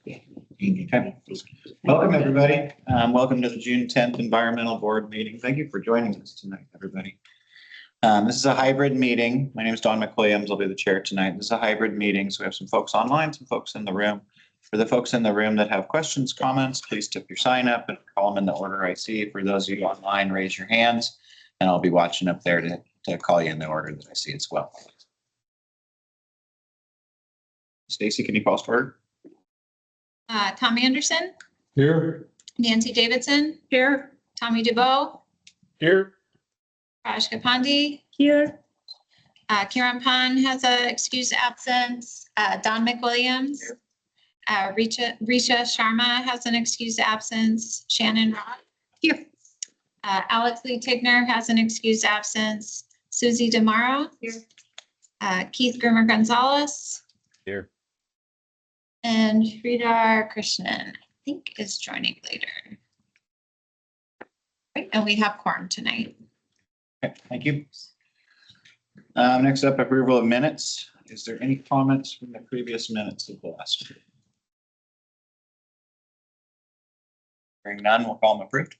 Okay. Welcome, everybody. Welcome to the June 10th Environmental Board meeting. Thank you for joining us tonight, everybody. This is a hybrid meeting. My name is Don McWilliams. I'll be the chair tonight. This is a hybrid meeting, so we have some folks online, some folks in the room. For the folks in the room that have questions, comments, please tip your sign up and call them in the order I see. For those of you online, raise your hands, and I'll be watching up there to call you in the order that I see as well. Stacy, can you call us to order? Tom Anderson. Here. Nancy Davidson. Here. Tommy DeBow. Here. Raj Kapandi. Here. Kiran Pan has an excused absence. Don McWilliams. Risha Sharma has an excused absence. Shannon Roth. Here. Alex Lee Tigner has an excused absence. Susie DeMaro. Here. Keith Grimmer Gonzalez. Here. And Sridhar Krishnan, I think, is joining later. Right, and we have quorum tonight. Okay, thank you. Next up, approval of minutes. Is there any comments from the previous minutes of the last year? Hearing none, we'll call them approved.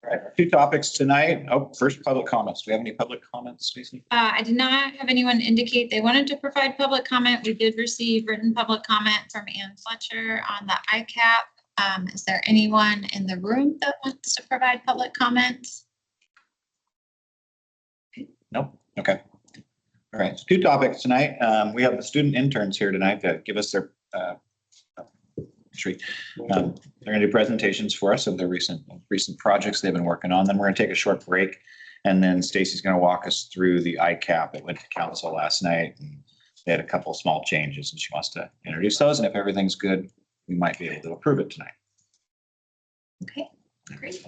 All right, our two topics tonight. Oh, first, public comments. Do we have any public comments, Stacey? I did not have anyone indicate they wanted to provide public comment. We did receive written public comment from Ann Fletcher on the ICAP. Is there anyone in the room that wants to provide public comments? Nope. Okay. All right. So two topics tonight. We have the student interns here tonight to give us their they're going to do presentations for us of their recent projects they've been working on. Then we're going to take a short break, and then Stacy's going to walk us through the ICAP. It went to council last night, and they had a couple of small changes, and she wants to introduce those. And if everything's good, we might be able to approve it tonight. Okay, great.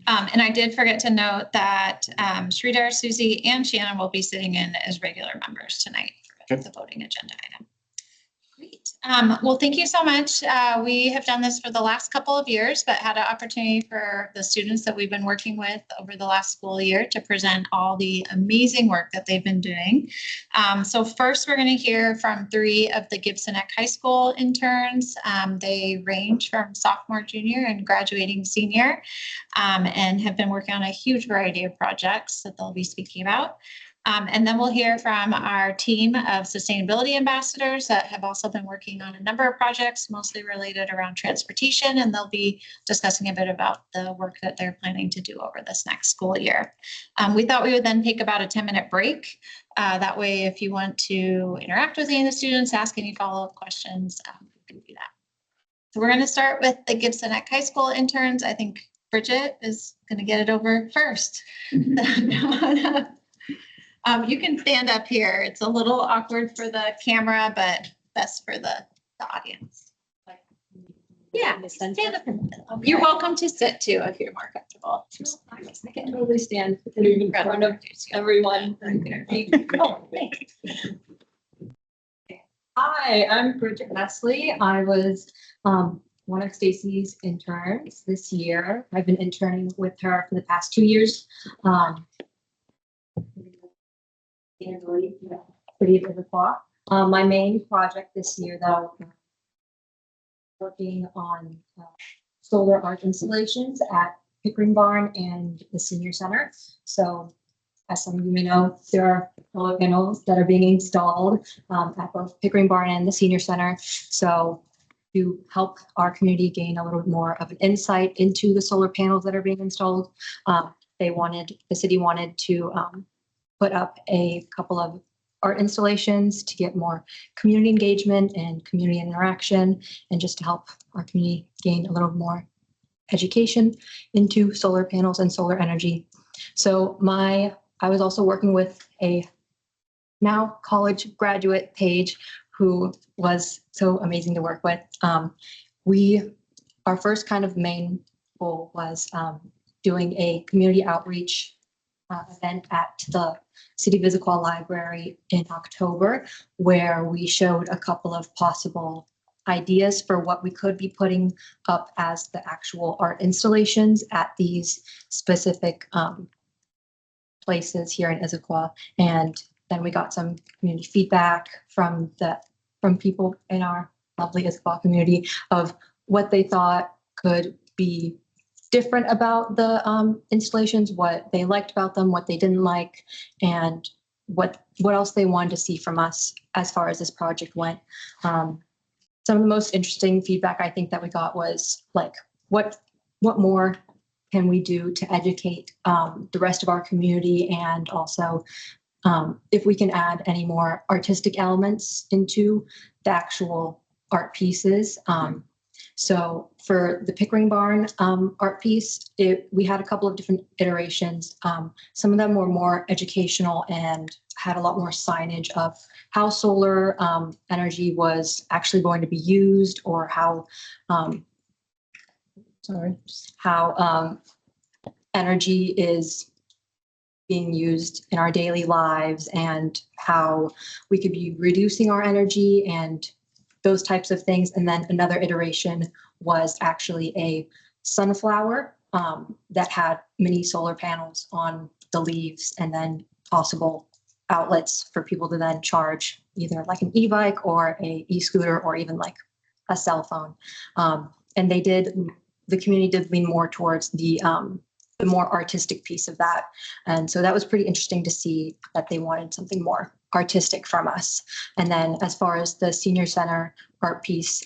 And I did forget to note that Sridhar, Susie, and Shannon will be sitting in as regular members tonight for the voting agenda item. Great. Well, thank you so much. We have done this for the last couple of years, but had an opportunity for the students that we've been working with over the last school year to present all the amazing work that they've been doing. So first, we're going to hear from 3 of the Gibson Neck High School interns. They range from sophomore, junior, and graduating senior, and have been working on a huge variety of projects that they'll be speaking about. And then we'll hear from our team of sustainability ambassadors that have also been working on a number of projects, mostly related around transportation, and they'll be discussing a bit about the work that they're planning to do over this next school year. We thought we would then take about a 10-minute break. That way, if you want to interact with any of the students, ask any follow-up questions, you can do that. So we're going to start with the Gibson Neck High School interns. I think Bridget is going to get it over first. You can stand up here. It's a little awkward for the camera, but best for the audience. Yeah, stand up. You're welcome to sit too if you're more comfortable. I can totally stand in front of everyone. Oh, thanks. Hi, I'm Bridget Nestle. I was one of Stacy's interns this year. I've been interning with her for the past 2 years. Pretty Issaquah. My main project this year, though, working on solar art installations at Pickering Barn and the Senior Center. So, as some of you may know, there are solar panels that are being installed at both Pickering Barn and the Senior Center. So, to help our community gain a little bit more of an insight into the solar panels that are being installed, the city wanted to put up a couple of art installations to get more community engagement and community interaction, and just to help our community gain a little more education into solar panels and solar energy. So I was also working with a now college graduate, Paige, who was so amazing to work with. Our first kind of main goal was doing a community outreach event at the City of Issaquah Library in October, where we showed a couple of possible ideas for what we could be putting up as the actual art installations at these specific places here in Issaquah. And Then we got some community feedback from people in our lovely Issaquah community of what they thought could be different about the installations, what they liked about them, what they didn't like, and what else they wanted to see from us as far as this project went. Some of the most interesting feedback I think that we got was like, what more can we do to educate the rest of our community, and also if we can add any more artistic elements into the actual art pieces. So for the Pickering Barn art piece, we had a couple of different iterations. Some of them were more educational and had a lot more signage of how solar energy was actually going to be used, or how energy is being used in our daily lives, and how we could be reducing our energy and those types of things. And then another iteration was actually a sunflower that had mini solar panels on the leaves, and then possible outlets for people to then charge either like an e-bike or a e-scooter, or even like a cell phone. And the community did lean more towards the more artistic piece of that. And so that was pretty interesting to see that they wanted something more artistic from us. And then as far as the senior center art piece,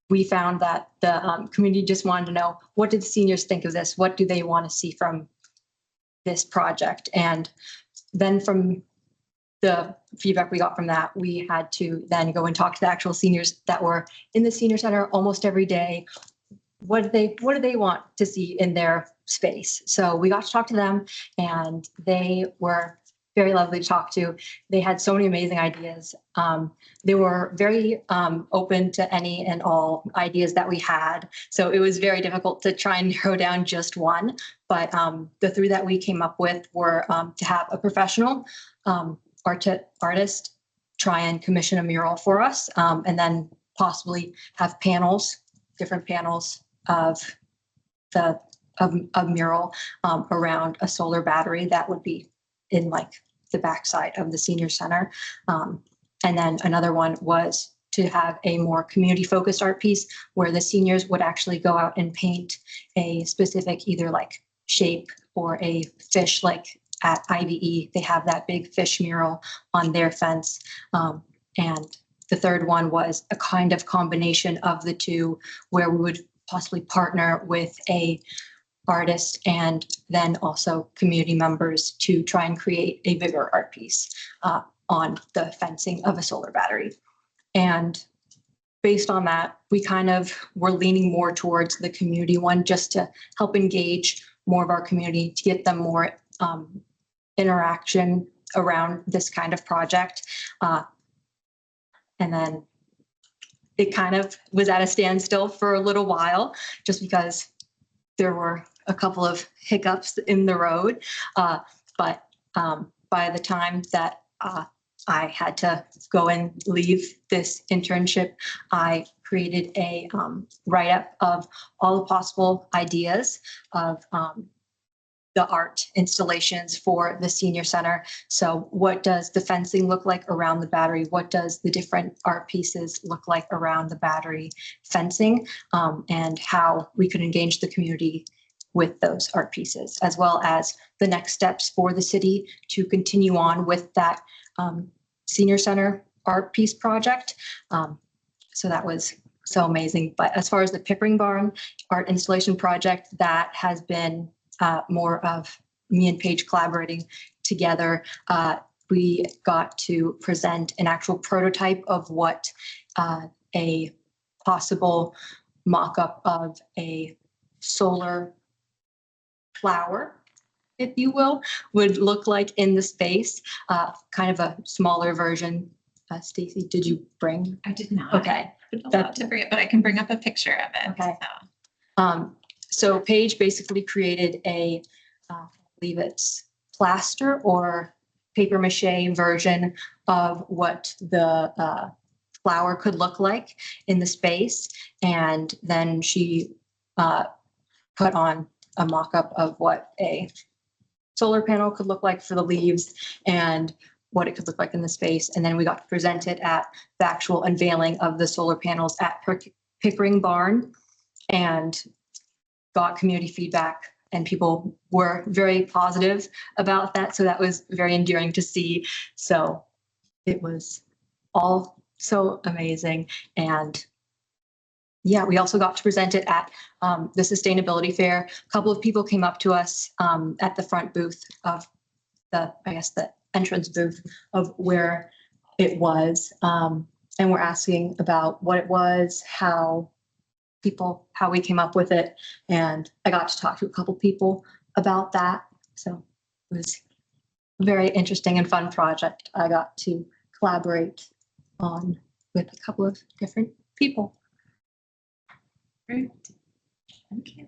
we found that the community just wanted to know, what did the seniors think of this? What do they want to see from this project? And then from the feedback we got from that, we had to then go and talk to the actual seniors that were in the senior center almost every day. What do they want to see in their space? So we got to talk to them, and they were very lovely to talk to. They had so many amazing ideas. They were very open to any and all ideas that we had. So it was very difficult to try and narrow down just one. But the three that we came up with were to have a professional artist try and commission a mural for us, and then possibly have different panels of a mural around a solar battery that would be in like the backside of the senior center. And then another one was to have a more community focused art piece where the seniors would actually go out and paint a specific either like shape or a fish, like at IVE, they have that big fish mural on their fence. And the third one was a kind of combination of the two, where we would possibly partner with a artist and then also community members to try and create a bigger art piece on the fencing of a solar battery. And based on that, we kind of were leaning more towards the community one, just to help engage more of our community, to get them more interaction around this kind of project. And then it kind of was at a standstill for a little while, just because there were a couple of hiccups in the road. But by the time that I had to go and leave this internship, I created a write-up of all the possible ideas of the art installations for the senior center. So what does the fencing look like around the battery? What does the different art pieces look like around the battery fencing? And how we could engage the community with those art pieces, as well as the next steps for the city to continue on with that senior center art piece project. So that was so amazing. But as far as the Pickering Barn art installation project, that has been more of me and Paige collaborating together. We got to present an actual prototype of what a possible mock-up of a solar flower, if you will, would look like in the space, kind of a smaller version. Stacy, did you bring? I did not. Okay. That's to bring it, but I can bring up a picture of it. Okay. So. So Paige basically created a, I believe it's plaster or paper mache version of what the flower could look like in the space. And then she put on a mock-up of what a solar panel could look like for the leaves and what it could look like in the space. And then we got to present it at the actual unveiling of the solar panels at Pickering Barn and got community feedback, and people were very positive about that. So that was very endearing to see. So it was all so amazing. And yeah, we also got to present it at the sustainability fair. A couple of people came up to us at the front booth of the entrance booth of where it was. And we're asking about what it was, how we came up with it. And I got to talk to a couple people about that. So it was a very interesting and fun project I got to collaborate on with a couple of different people. Great. Okay.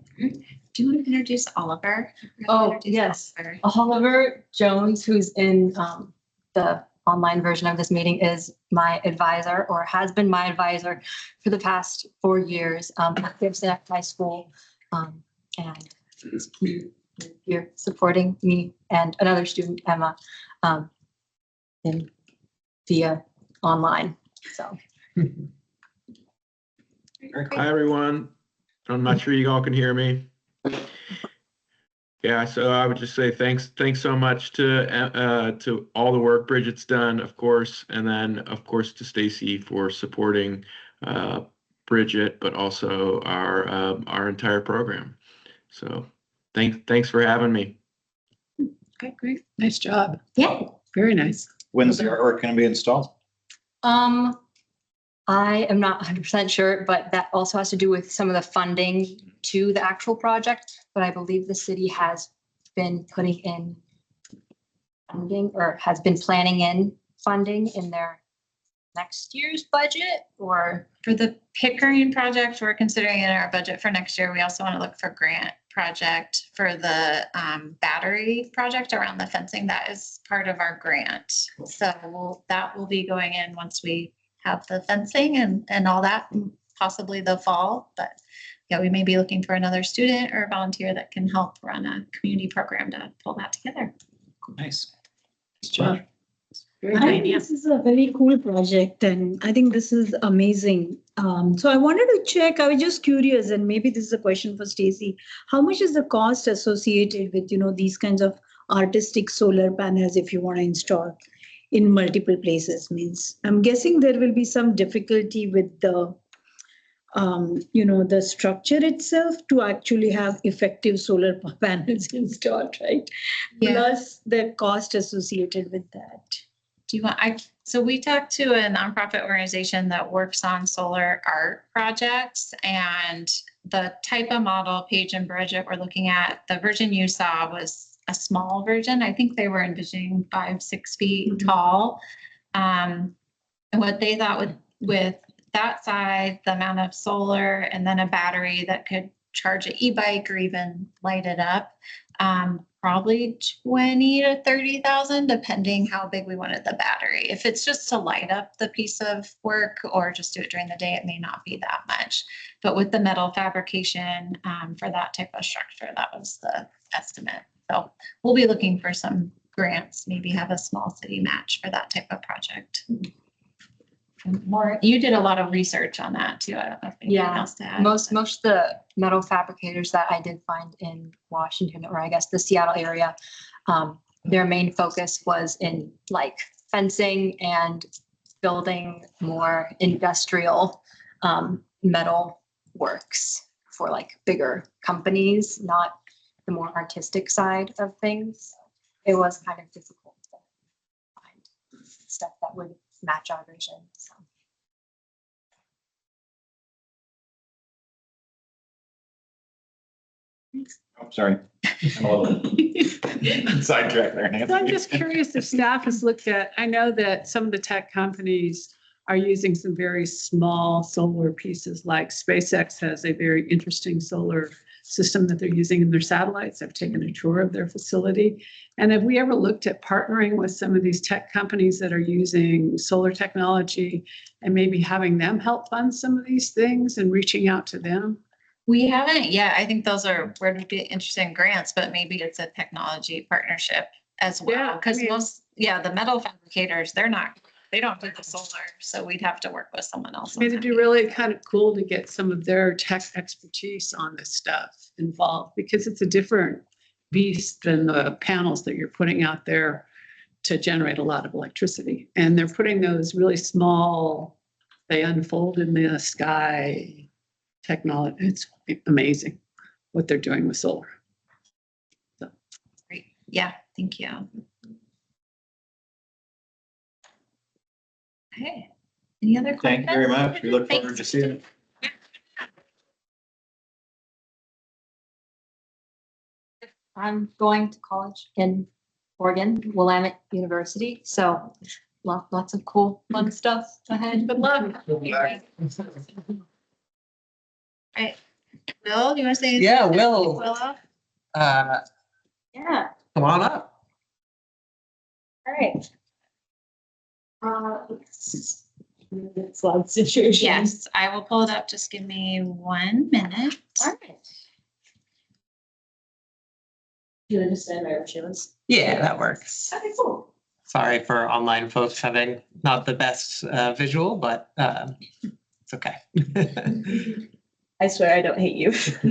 Do you want to introduce Oliver? Oh, yes. Oliver Jones, who's in the online version of this meeting, is my advisor, or has been my advisor for the past 4 years at Gibson High School. And he's here supporting me and another student, Emma, via online. So. Hi, everyone. I'm not sure you all can hear me. Yeah, so I would just say thanks so much to all the work Bridget's done, of course, and then of course to Stacy for supporting Bridget, but also our entire program. So thanks for having me. Okay, great. Nice job. Yeah. Very nice. When's the artwork going to be installed? I am not 100% sure, but that also has to do with some of the funding to the actual project. But I believe the city has been putting in funding, or has been planning in funding in their next year's budget. Or For the Pickering project, we're considering in our budget for next year. We also want to look for grant project for the battery project around the fencing. That is part of our grant. So that will be going in once we have the fencing and all that, possibly the fall. But yeah, we may be looking for another student or volunteer that can help run a community program to pull that together. Nice. Nice job. Very I good. think this is a very cool project, and I think this is amazing. So I wanted to check, I was just curious, and maybe this is a question for Stacy. How much is the cost associated with, these kinds of artistic solar panels if you want to install in multiple places? Means I'm guessing there will be some difficulty with the the structure itself to actually have effective solar panels installed, right? Yeah. Plus the cost associated with that. Do you want, so we talked to a nonprofit organization that works on solar art projects, and the type of model Paige and Bridget were looking at, the version you saw was a small version. I think they were envisioning 5-6 feet tall. And what they thought with that size, the amount of solar, and then a battery that could charge an e-bike or even light it up, probably 20 to 30,000, depending how big we wanted the battery. If it's just to light up the piece of work or just do it during the day, it may not be that much. But with the metal fabrication for that type of structure, that was the estimate. So we'll be looking for some grants, maybe have a small city match for that type of project. More, you did a lot of research on that too. I don't know if anything else to add. most of the metal fabricators that I did find in Washington, or I guess the Seattle area, their main focus was in like fencing and building more industrial metal works for like bigger companies, not the more artistic side of things. It was kind of difficult to find stuff that would match our vision. So. Oh, sorry. I'm a little sidetracked there, Nancy. So I'm just curious if staff has looked at, I know that some of the tech companies are using some very small solar pieces, like SpaceX has a very interesting solar system that they're using in their satellites. I've taken a tour of their facility. And have we ever looked at partnering with some of these tech companies that are using solar technology and maybe having them help fund some of these things and reaching out to them? We haven't yet. I think those are where would be interesting grants, but maybe it's a technology partnership as Yeah, well. I Because mean- the metal fabricators, they don't do the solar, so we'd have to work with someone else. I mean, on it'd be that. really kind of cool to get some of their tech expertise on this stuff involved because it's a different beast than the panels that you're putting out there to generate a lot of electricity. And they're putting those really small, they unfold in the sky technology. It's amazing what they're doing with solar. Great. Yeah, thank you. Okay. Any other questions? Thank you very much. We look forward to seeing it. I'm going to college in Oregon, Willamette University, so lots of cool, fun stuff ahead. Good luck. Will, do you want to say? Yeah, Will. Willa? Yeah, Come on up. all right. Slide situation. Yes, I will pull it up. Just give me 1 minute. All right. You understand where she was? Yeah, that works. Okay, cool. Sorry for online folks having not the best visual, but it's okay. I swear I don't hate you. Do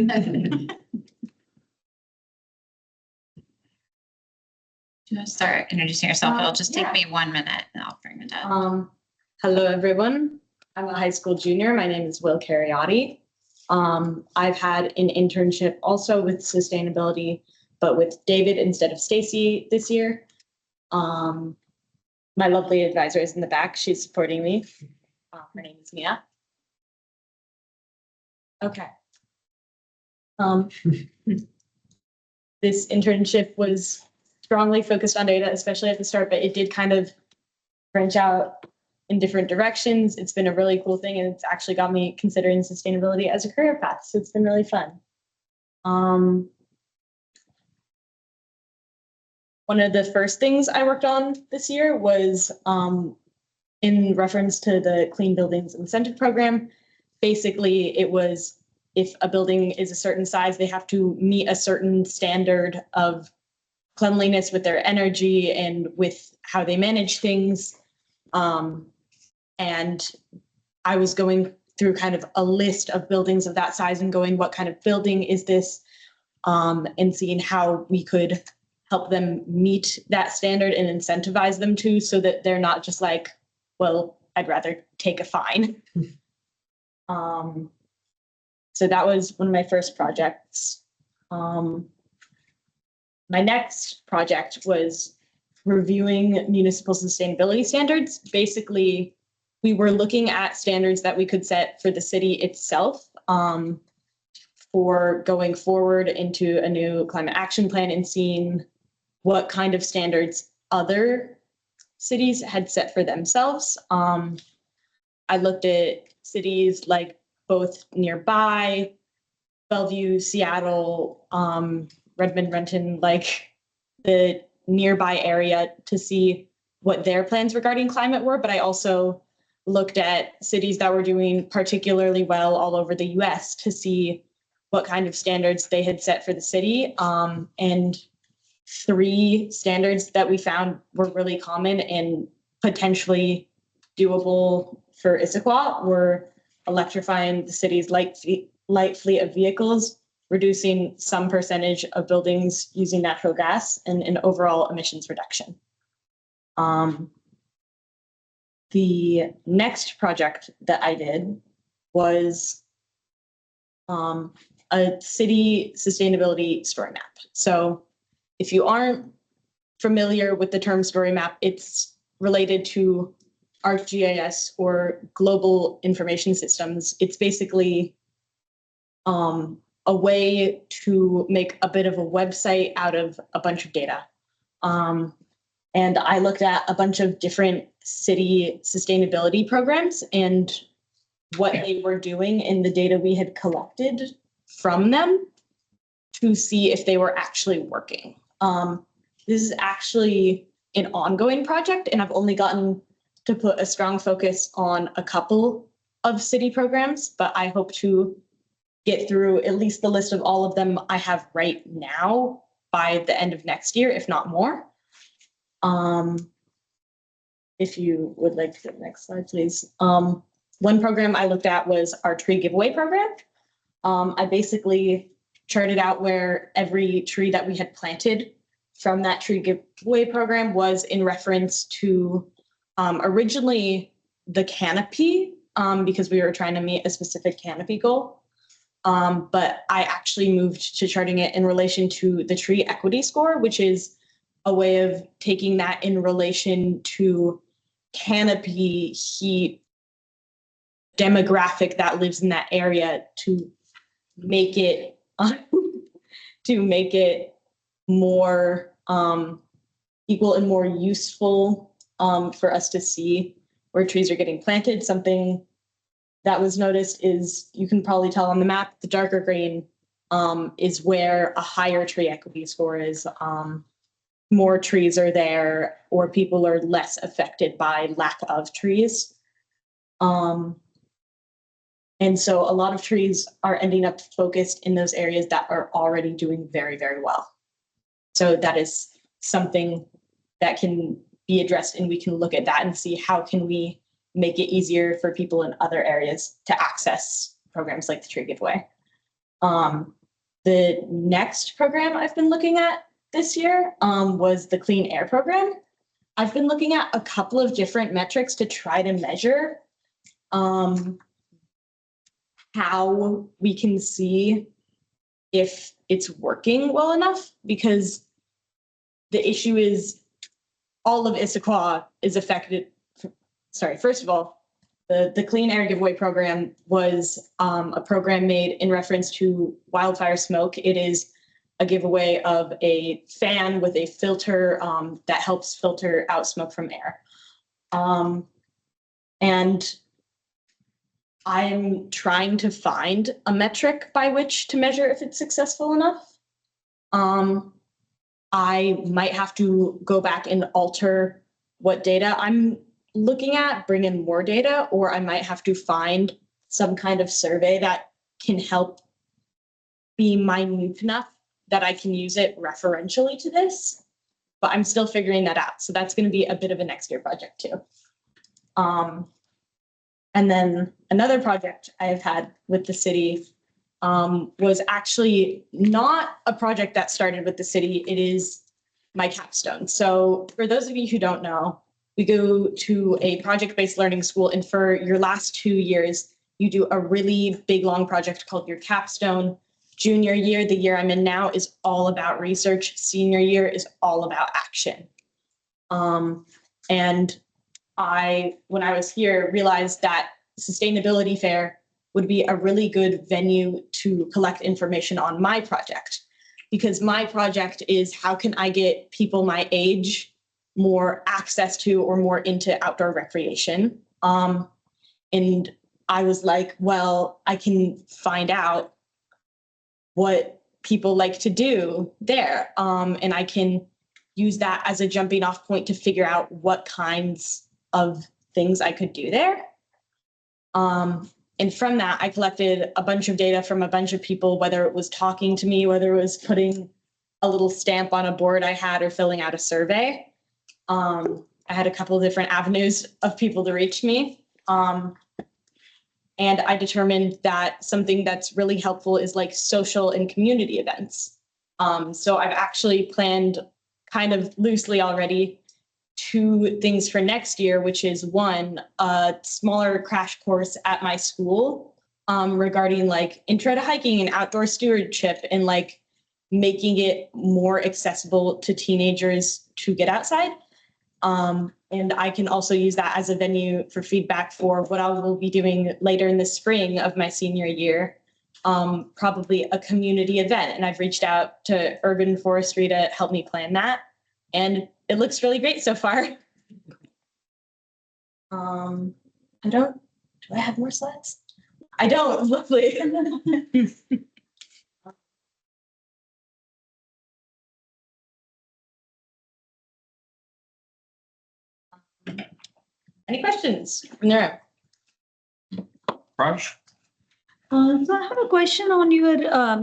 you want to start introducing yourself? It'll just take me 1 minute and I'll bring it up. Hello, everyone. I'm a high school junior. My name is Will Cariotti. I've had an internship also with sustainability, but with David instead of Stacy this year. My lovely advisor is in the back. She's supporting me. Her name is Mia. Okay. This internship was strongly focused on data, especially at the start, but it did kind of branch out in different directions. It's been a really cool thing, and it's actually got me considering sustainability as a career path. So it's been really fun. One of the first things I worked on this year was in reference to the Clean Buildings Incentive Program. Basically, it was if a building is a certain size, they have to meet a certain standard of cleanliness with their energy and with how they manage things. And I was going through kind of a list of buildings of that size and going, what kind of building is this? And seeing how we could help them meet that standard and incentivize them to, so that they're not just like, well, I'd rather take a fine. So that was one of my first projects. My next project was reviewing municipal sustainability standards. Basically, we were looking at standards that we could set for the city itself for going forward into a new climate action plan and seeing what kind of standards other cities had set for themselves. I looked at cities like both nearby, Bellevue, Seattle, Redmond, Renton, like the nearby area to see what their plans regarding climate were. But I also looked at cities that were doing particularly well all over the US to see what kind of standards they had set for the city. And 3 standards that we found were really common and potentially doable for Issaquah were electrifying the city's light fleet of vehicles, reducing some percentage of buildings using natural gas, and an overall emissions reduction. The next project that I did was a city sustainability story map. So if you aren't familiar with the term story map, it's related to ArcGIS or global information systems. It's basically a way to make a bit of a website out of a bunch of data. And I looked at a bunch of different city sustainability programs and what they were doing in the data we had collected from them to see if they were actually working. This is actually an ongoing project, and I've only gotten to put a strong focus on a couple of city programs, but I hope to get through at least the list of all of them I have right now by the end of next year, if not more. If you would like to go to the next slide, please. One program I looked at was our tree giveaway program. I basically charted out where every tree that we had planted from that tree giveaway program was in reference to originally the canopy, because we were trying to meet a specific canopy goal. But I actually moved to charting it in relation to the tree equity score, which is a way of taking that in relation to canopy, heat, demographic that lives in that area to make it more equal and more useful for us to see where trees are getting planted. Something that was noticed is, you can probably tell on the map, the darker green is where a higher tree equity score is. More trees are there, or people are less affected by lack of trees. And so a lot of trees are ending up focused in those areas that are already doing very, very well. So that is something that can be addressed, and we can look at that and see how can we make it easier for people in other areas to access programs like the tree giveaway. The next program I've been looking at this year was the clean air program. I've been looking at a couple of different metrics to try to measure how we can see if it's working well enough, because the issue is all of Issaquah is affected. Sorry, first of all, the Clean Air Giveaway program was a program made in reference to wildfire smoke. It is a giveaway of a fan with a filter that helps filter out smoke from air. And I'm trying to find a metric by which to measure if it's successful enough. I might have to go back and alter what data I'm looking at, bring in more data, or I might have to find some kind of survey that can help be minute enough that I can use it referentially to this, but I'm still figuring that out. So that's going to be a bit of a next year project too. And then another project I've had with the city was actually not a project that started with the city. It is my capstone. So for those of you who don't know, we go to a project-based learning school, and for your last 2 years, you do a really big, long project called your capstone. Junior year, the year I'm in now, is all about research. Senior year is all about action. And when I was here, realized that sustainability fair would be a really good venue to collect information on my project, because my project is how can I get people my age more access to or more into outdoor recreation. And I was like, well, I can find out what people like to do there. And I can use that as a jumping off point to figure out what kinds of things I could do there. And from that, I collected a bunch of data from a bunch of people, whether it was talking to me, whether it was putting a little stamp on a board I had, or filling out a survey. I had a couple of different avenues of people to reach me. And I determined that something that's really helpful is like social and community events. So I've actually planned kind of loosely already 2 things for next year, which is one, a smaller crash course at my school regarding like intro to hiking and outdoor stewardship, and like making it more accessible to teenagers to get outside. And I can also use that as a venue for feedback for what I will be doing later in the spring of my senior year, probably a community event. And I've reached out to urban forestry to help me plan that. And it looks really great so far. Do I have more slides? I don't, luckily. Any questions from the room? Raj? So I have a question on your,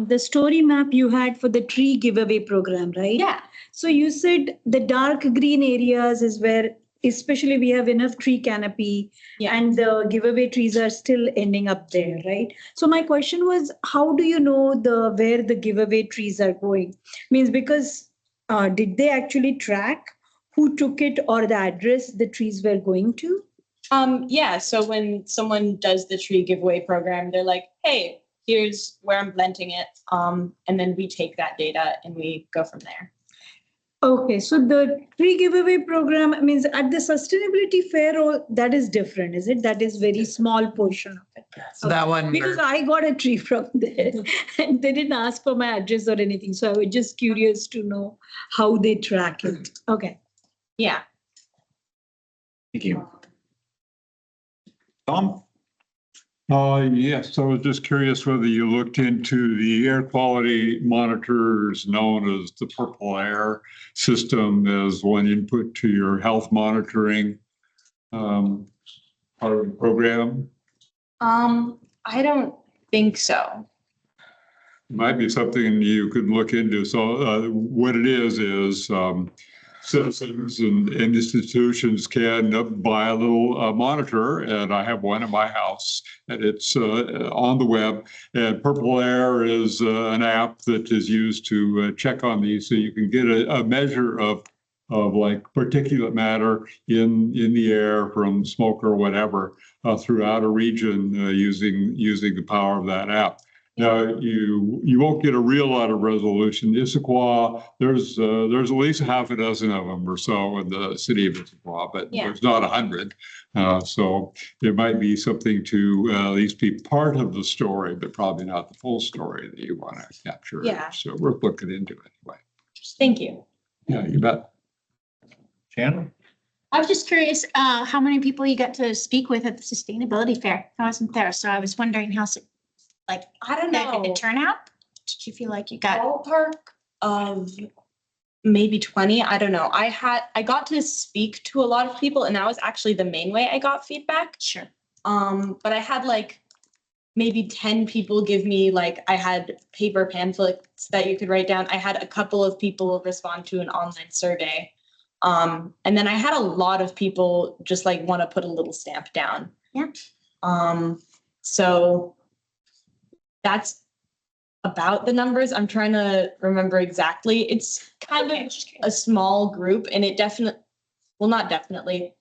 the story map you had for the tree giveaway program, right? Yeah. So you said the dark green areas is where, especially we have enough tree canopy Yeah. and the giveaway trees are still ending up there, right? So my question was, how do you know where the giveaway trees are going? Means because did they actually track who took it or the address the trees were going to? Yeah, so when someone does the tree giveaway program, they're like, hey, here's where I'm planting it. And then we take that data and we go from there. Okay, so the tree giveaway program means at the sustainability fair, that is different, is it? That is very small portion of it. So that one, Because I got a tree from there and they didn't ask for my address or anything. So I was just curious to know how they track it. Okay. Yeah. Thank you. Tom? Yes, I was just curious whether you looked into the air quality monitors known as the Purple Air system as one input to your health monitoring part of the program. I don't think so. Might be something you could look into. So what it is citizens and institutions can buy a little monitor, and I have one in my house, and it's on the web. And Purple Air is an app that is used to check on these, so you can get a measure of like particulate matter in the air from smoke or whatever throughout a region using the power of that app. Now, you won't get a real lot of resolution. Issaquah, there's at least half a dozen of them or so in the city of Issaquah, but Yeah. there's not 100. So it might be something to at least be part of the story, but probably not the full story that you want to capture. Yeah. So worth looking into anyway. Thank you. Yeah, you bet. Shannon? I was just curious, how many people you got to speak with at the sustainability fair? I wasn't there, so I was wondering I don't did know. it turn out? Did you feel like you got? Ballpark of maybe 20. I don't know. I got to speak to a lot of people, and that was actually the main way I got feedback. Sure. But I had like maybe 10 people give me I had paper pamphlets that you could write down. I had a couple of people respond to an online survey. And then I had a lot of people just want to put a little stamp down. Yeah. So that's about the numbers. I'm trying to remember exactly. It's kind of a small group, and it not definitely.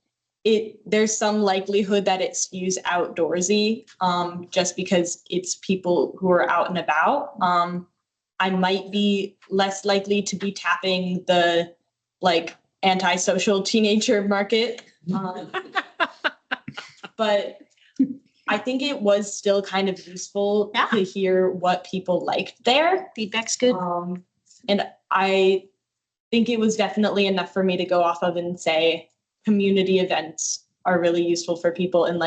There's some likelihood that it skews outdoorsy, just because it's people who are out and about. I might be less likely to be tapping the antisocial teenager market. But I think it was still kind of useful to hear what people liked there. Feedback's good. And I think it was definitely enough for me to go off of and say community events are really useful for people, and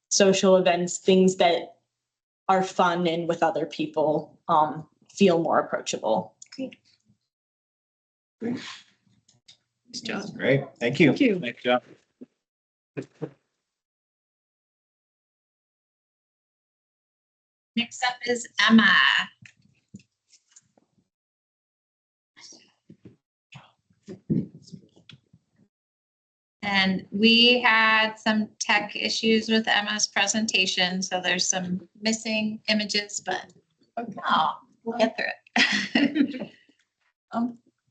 social events, things that are fun and with other people feel more approachable. Great. Thank you. Thank you. Nice job. Next up is Emma. And we had some tech issues with Emma's presentation, so there's some missing images, but we'll get through it.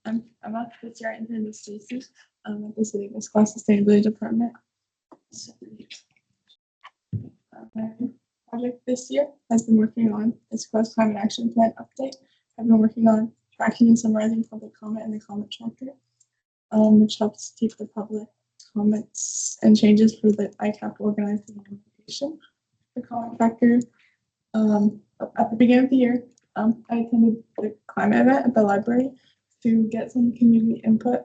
I'm Emma. This year I interned with Stacy at the City of Issaquah Sustainability Department. So, my project this year has been working on Issaquah's Climate Action Plan update. I've been working on tracking and summarizing public comment in the comment chapter, which helps keep the public comments and changes for the ICAP organized implementation. The comment factor at the beginning of the year, I attended the climate event at the library to get some community input,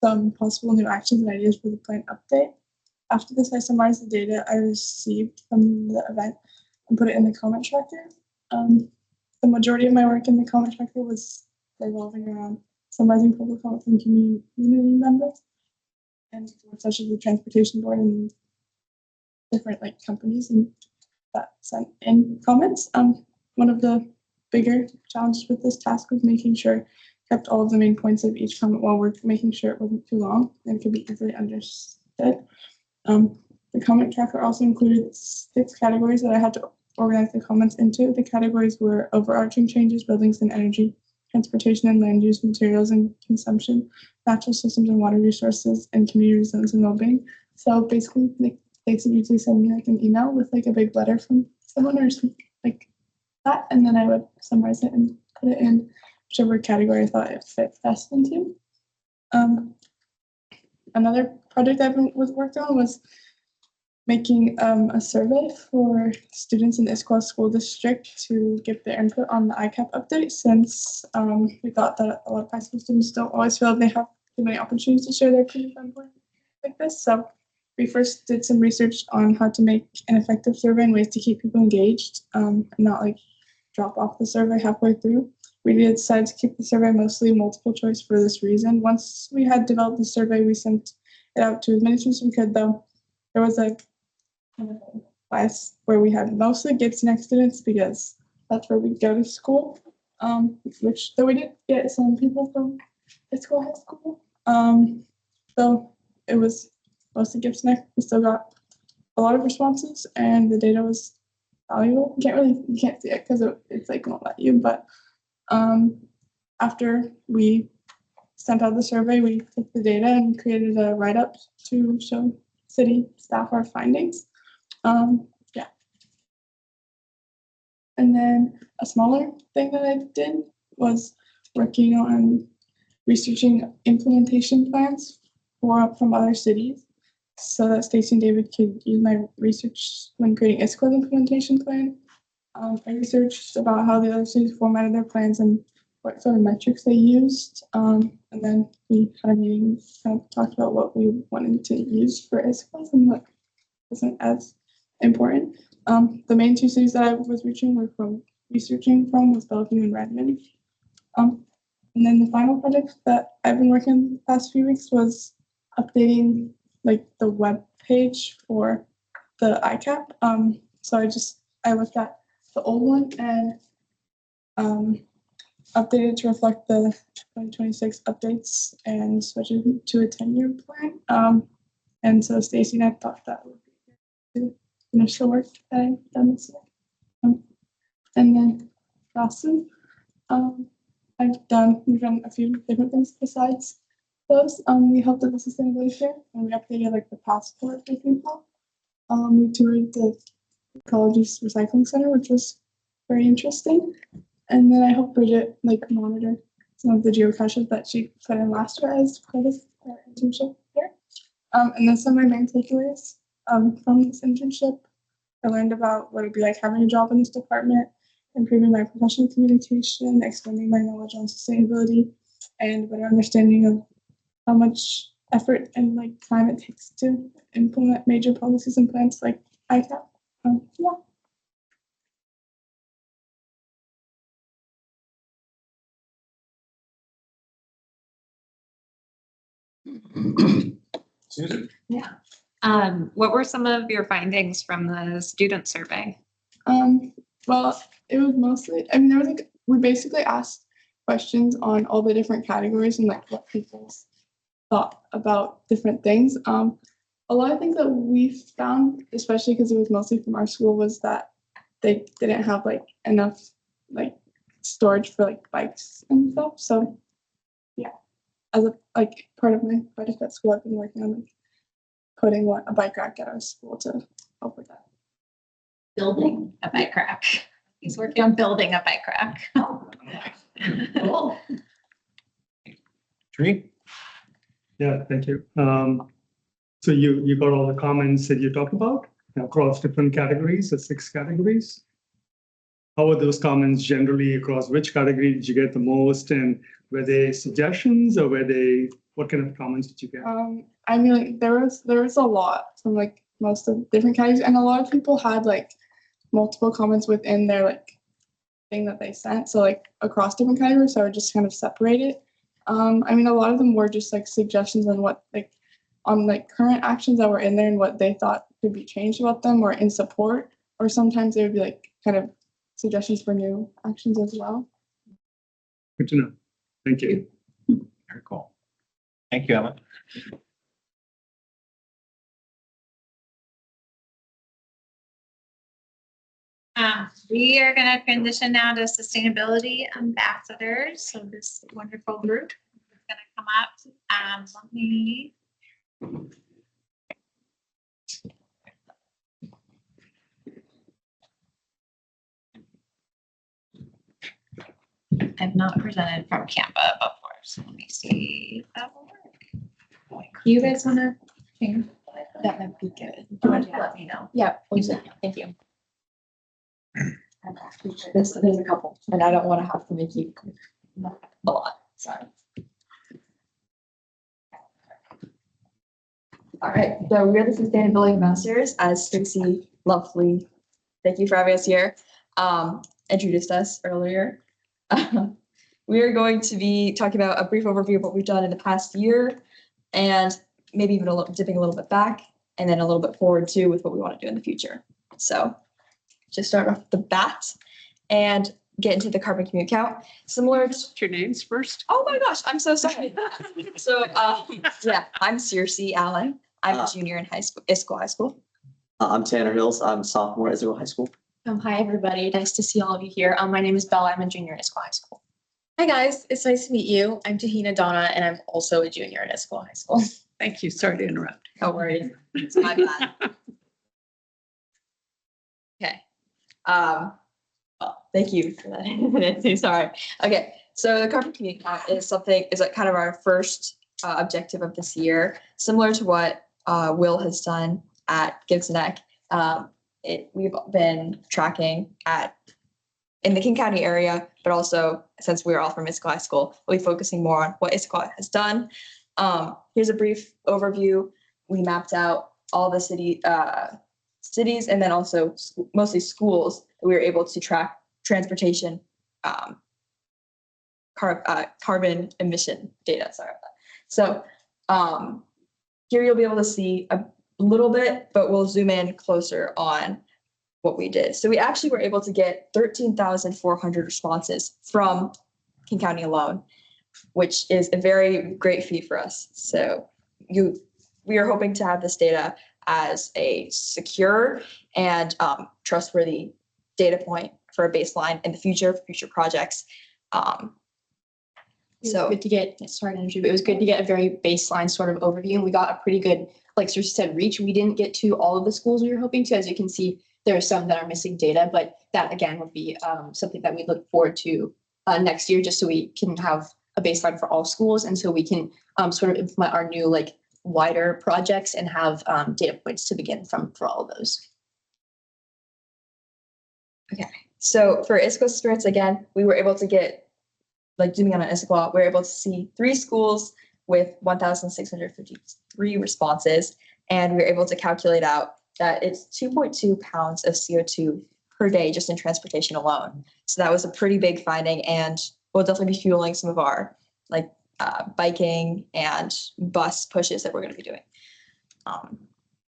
some possible new actions and ideas for the plan update. After this, I summarized the data I received from the event and put it in the comment tracker. The majority of my work in the comment tracker was revolving around summarizing public comment from community members and such as the transportation board and different companies and that sent in comments. One of the bigger challenges with this task was making sure kept all of the main points of each comment while we're making sure it wasn't too long and could be easily understood. The comment tracker also included 6 categories that I had to organize the comments into. The categories were overarching changes, buildings and energy, transportation and land use, materials and consumption, natural systems and water resources, and community resilience and well-being. So basically, like, they usually send me like an email with like a big letter from someone or something like that, and then I would summarize it and put it in whichever category I thought it fit best into. Another project I worked on was making a survey for students in the Issaquah School District to give their input on the ICAP update, since we thought that a lot of high school students don't always feel they have too many opportunities to share their opinions on board like this. So we first did some research on how to make an effective survey and ways to keep people engaged, and not like drop off the survey halfway through. We decided to keep the survey mostly multiple choice for this reason. Once we had developed the survey, we sent it out to as many students as we could, though there was a class where we had mostly Gibson X students because that's where we go to school, which though we did get some people from Issaquah High School. So it was mostly Gibson X. We still got a lot of responses and the data was valuable. You can't see it because it's like won't let you, but after we sent out the survey, we took the data and created a write-up to show city staff our findings. Yeah. And then a smaller thing that I did was working on researching implementation plans from other cities so that Stacy and David could use my research when creating Issaquah's implementation plan. I researched about how the other cities formatted their plans and what sort of metrics they used. And then we had a meeting, kind of talked about what we wanted to use for Issaquah and what wasn't as important. The main 2 cities that I was researching from was Bellevue and Redmond. And then the final project that I've been working on the past few weeks was updating like the web page for the ICAP. So I looked at the old one and updated to reflect the 2026 updates and switch it to a 10-year plan. And so Stacy and I thought that would be good to finish the work that I've done this year. And then Dawson, we've done a few different things besides those. We helped at the sustainability fair and we updated like the passport for people. We toured the college's recycling center, which was very interesting. And then I helped Bridget like monitor some of the geocaches that she put in last year as part of her internship here. And then some of my main takeaways from this internship, I learned about what it'd be like having a job in this department, improving my professional communication, expanding my knowledge on sustainability, and better understanding of how much effort and like time it takes to implement major policies and plans like ICAP. Yeah. Susan? Yeah. What were some of your findings from the student survey? Well, it was mostly, there was like, we basically asked questions on all the different categories and like what people thought about different things. A lot of things that we found, especially because it was mostly from our school, was that they didn't have like enough like storage for like bikes and stuff. So yeah, as a like part of my project at school, I've been working on like putting a bike rack at our school to help with that. Building a bike rack. He's working on building a bike rack. Cool. Tree? Yeah, thank you. So you got all the comments that you talked about across different categories, the 6 categories. How were those comments generally across which category did you get the most, and were they suggestions or what kind of comments did you get? Like there was a lot from like most of the different categories, and a lot of people had like multiple comments within their like thing that they sent. So like across different categories, so I would just kind of separate it. A lot of them were just like suggestions on what on like current actions that were in there and what they thought could be changed about them, or in support or sometimes there would be like kind of suggestions for new actions as well. Good to know. Thank you. Very cool. Thank you, Emma. We are going to transition now to sustainability ambassadors. So this wonderful group is going to come up. Let me. I've not presented from Canva before, so let me see if that will work. Do you guys want to change? That might be good. Do you want to let me know? Yeah, please. Thank you. There's a couple, and I don't want to have to make you a lot. Sorry. All right, so we're the sustainability ambassadors, as Stacy lovely, thank you for having us here, introduced us earlier. We are going to be talking about a brief overview of what we've done in the past year, and maybe even dipping a little bit back, and then a little bit forward too with what we want to do in the future. So just start off the bat and get into the carbon commute count. Similar to Your names first. oh my gosh, I'm so sorry. So yeah, I'm Circe Allen. I'm a junior in Issaquah High School. I'm Tanner Hills. I'm a sophomore at Issaquah High School. Hi everybody, nice to see all of you here. My name is Bella. I'm a junior at Issaquah High School. Hi guys, it's nice to meet you. I'm Tahina Donna and I'm also a junior at Issaquah High School. Thank you. Sorry to interrupt. No worries. It's my bad. Okay. Well, thank you for that. Sorry. Okay. So the carbon commute count is like kind of our first objective of this year, similar to what Will has done at Gibson Neck. We've been tracking in the King County area, but also since we're all from Issaquah High School, we'll be focusing more on what Issaquah has done. Here's a brief overview. We mapped out all the cities and then also mostly schools that we were able to track transportation carbon emission data. Sorry about that. So here you'll be able to see a little bit, but we'll zoom in closer on what we did. So we actually were able to get 13,400 responses from King County alone, which is a very great feat for us. So we are hoping to have this data as a secure and trustworthy data point for a baseline in the future, for future projects. So good to get, sorry to interrupt, but it was good to get a very baseline sort of overview. And we got a pretty good, like Circe said, reach. We didn't get to all of the schools we were hoping to. As you can see, there are some that are missing data, but that again would be something that we look forward to next year, just so we can have a baseline for all schools. And so we can sort of implement our new like wider projects and have data points to begin from for all of those. Okay, so for Issaquah students, again, we were able to get, like zooming on Issaquah, we were able to see 3 schools with 1,653 responses, and we were able to calculate out that it's 2.2 pounds of CO2 per day just in transportation alone. So that was a pretty big finding, and will definitely be fueling some of our like biking and bus pushes that we're going to be doing.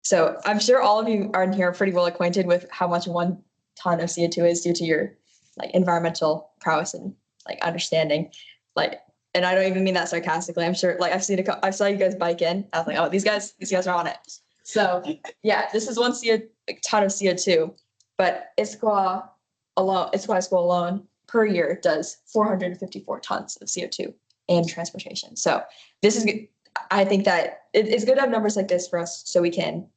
So I'm sure all of you are in here pretty well acquainted with how much 1 ton of CO2 is due to your like environmental prowess and like understanding, like, and I don't even mean that sarcastically. I'm sure, like I saw you guys bike in. I was like, oh, these guys are on it. So yeah, this is 1 ton of CO2, but Issaquah High School alone per year does 454 tons of CO2 in transportation. So this is, I think that it's good to have numbers like this for us so we can,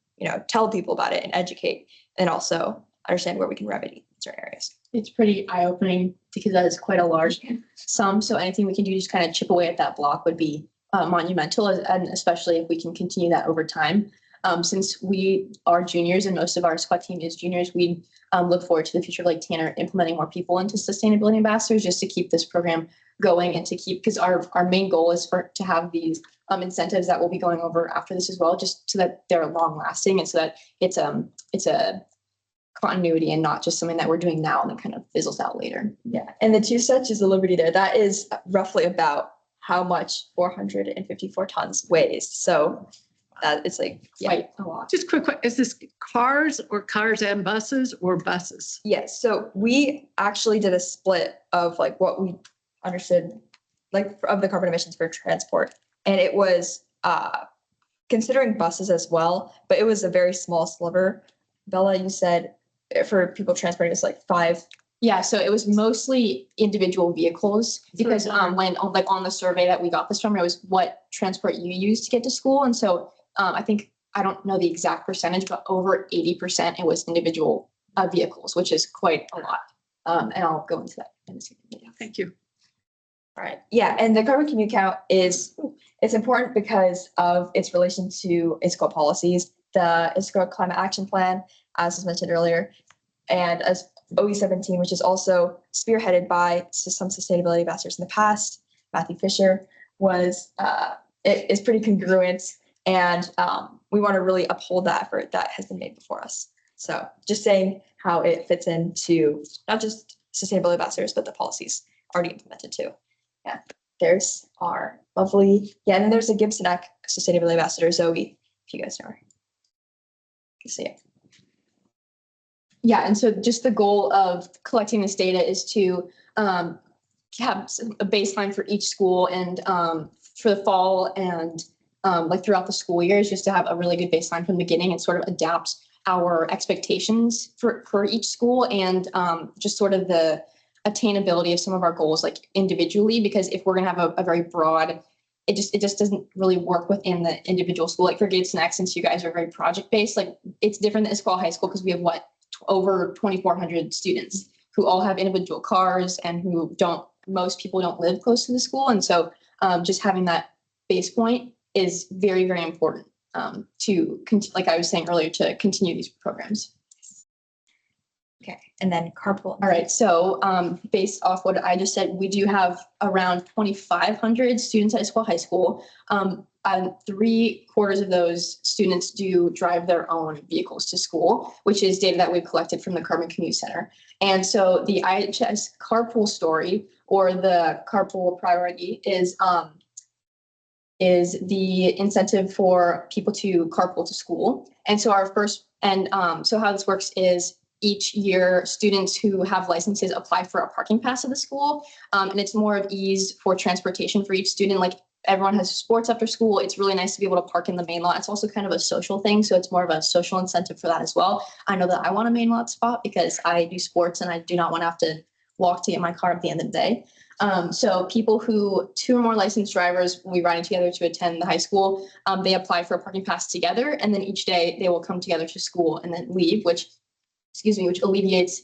tell people about it and educate, and also understand where we can remedy in certain areas. It's pretty eye-opening because that is quite a large sum. So anything we can do to just kind of chip away at that block would be monumental, and especially if we can continue that over time. Since we are juniors and most of our squad team is juniors, we look forward to the future of like Tanner implementing more people into sustainability ambassadors just to keep this program going and to keep, because our main goal is to have these incentives that we'll be going over after this as well, just so that they're long lasting and so that it's a continuity and not just something that we're doing now and then kind of fizzles out later. Yeah, and the 2 Statues of Liberty there, that is roughly about how much 454 tons weighs. So That it's like quite a lot. Just quick, is this cars or cars and buses or buses? Yes, so we actually did a split of like what we understood, like of the carbon emissions for transport. And it was considering buses as well, but it was a very small sliver. Bella, you said for people transporting, it's like 5. Yeah, so it was mostly individual vehicles because when on the survey that we got this from, it was what transport you use to get to school. And so I think, I don't know the exact percentage, but over 80% it was individual vehicles, which is quite a lot. And I'll go into that in a second. Yeah. Thank you. All right. Yeah, and the carbon commute count it's important because of its relation to Issaquah policies, the Issaquah Climate Action Plan, as was mentioned earlier, and as OE17, which is also spearheaded by some sustainability ambassadors in the past. Matthew Fisher it is pretty congruent, and we want to really uphold that effort that has been made before us. So just saying how it fits into not just sustainability ambassadors, but the policies already implemented too. Yeah, there's our lovely, and then there's the Gibson Sustainability Ambassador, Zoe, if you guys know her. So yeah. Yeah, and so just the goal of collecting this data is to have a baseline for each school and for the fall and like throughout the school year is just to have a really good baseline from the beginning and sort of adapt our expectations for each school and just sort of the attainability of some of our goals like individually, because if we're going to have a very broad, it just doesn't really work within the individual school. Like for Gates Next, since you guys are very project based, like it's different than Issaquah High School because we have over 2,400 students who all have individual cars and most people don't live close to the school. And so just having that base point is very, very important like I was saying earlier, to continue these programs. Okay, and then carpool. All right, so based off what I just said, we do have around 2,500 students at Issaquah High School. 3/4 of those students do drive their own vehicles to school, which is data that we've collected from the Carbon Commute Center. And so the IHS carpool story or the carpool priority is the incentive for people to carpool to school. And so so how this works is each year students who have licenses apply for a parking pass at the school. And it's more of ease for transportation for each student. Like everyone has sports after school. It's really nice to be able to park in the main lot. It's also kind of a social thing. So it's more of a social incentive for that as well. I know that I want a main lot spot because I do sports and I do not want to have to walk to get my car at the end of the day. So people 2 or more licensed drivers will be riding together to attend the high school. They apply for a parking pass together, and then each day they will come together to school and then leave, which alleviates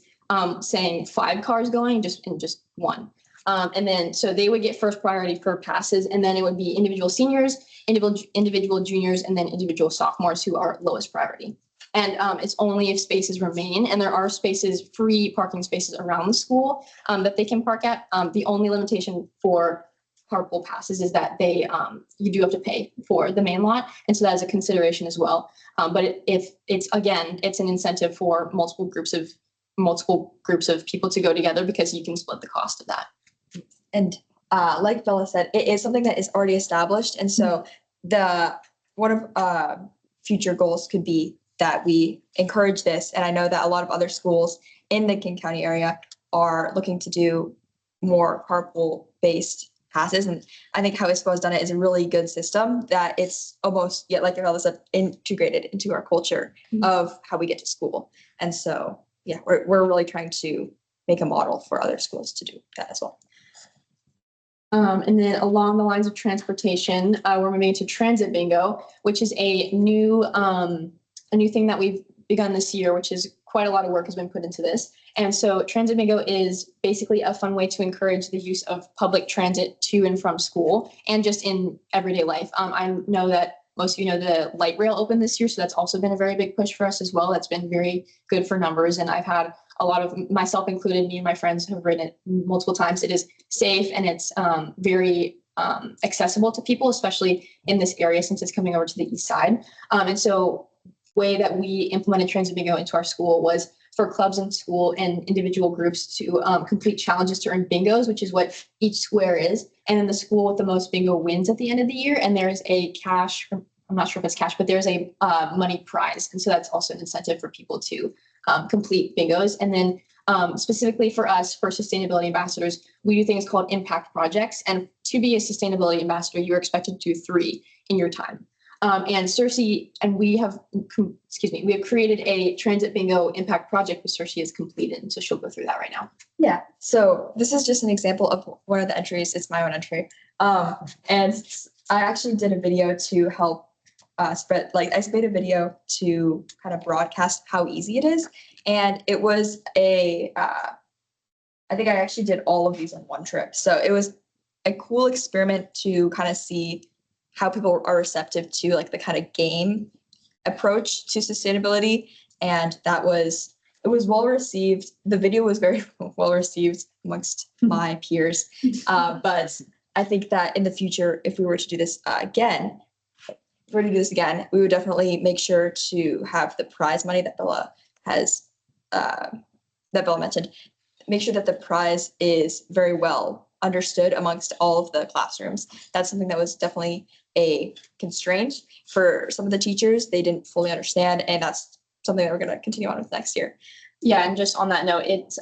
saying 5 cars going in just one. And then so they would get first priority for passes, and then it would be individual seniors, individual juniors, and then individual sophomores who are lowest priority. And it's only if spaces remain, and there are free parking spaces around the school that they can park at. The only limitation for carpool passes is that you do have to pay for the main lot, and so that is a consideration as well. But if it's an incentive for multiple groups of people to go together because you can split the cost of that. And like Bella said, it is something that is already established, and so one of future goals could be that we encourage this. And I know that a lot of other schools in the King County area are looking to do more carpool based passes. And I think how Issaquah has done it is a really good system that it's almost, like Bella said, integrated into our culture of how we get to school. And so, yeah, we're really trying to make a model for other schools to do that as well. And then along the lines of transportation, we're moving to Transit Bingo, which is a new thing that we've begun this year, which is quite a lot of work has been put into this. And so Transit Bingo is basically a fun way to encourage the use of public transit to and from school and just in everyday life. I know that most of you know the light rail opened this year, so that's also been a very big push for us as well. That's been very good for numbers. And I've had a lot of, myself included, me and my friends have ridden it multiple times. It is safe and it's very accessible to people, especially in this area since it's coming over to the east side. And so way that we implemented Transit Bingo into our school was for clubs in school and individual groups to complete challenges to earn bingos, which is what each square is. And then the school with the most bingo wins at the end of the year. And there is a cash I'm not sure if it's cash, but there's a money prize. And so that's also an incentive for people to complete bingos. And then specifically for us, for sustainability ambassadors, we do things called impact projects. And to be a sustainability ambassador, you're expected to do 3 in your time. And Cersei, and we have created a transit bingo impact project which Cersei is completed. So she'll go through that right now. Yeah, so this is just an example of one of the entries. It's my own entry. And I actually did a video to help I made a video to kind of broadcast how easy it is. And it was I think I actually did all of these on one trip. So it was a cool experiment to kind of see how people are receptive to like the kind of game approach to sustainability. And it was well received. The video was very well received amongst my peers. But I think that in the future, if we were to do this again, we would definitely make sure to have the prize money that Bella mentioned. Make sure that the prize is very well understood amongst all of the classrooms. That's something that was definitely a constraint for some of the teachers. They didn't fully understand, and that's something that we're going to continue on with next year. Yeah, and just on that note, it's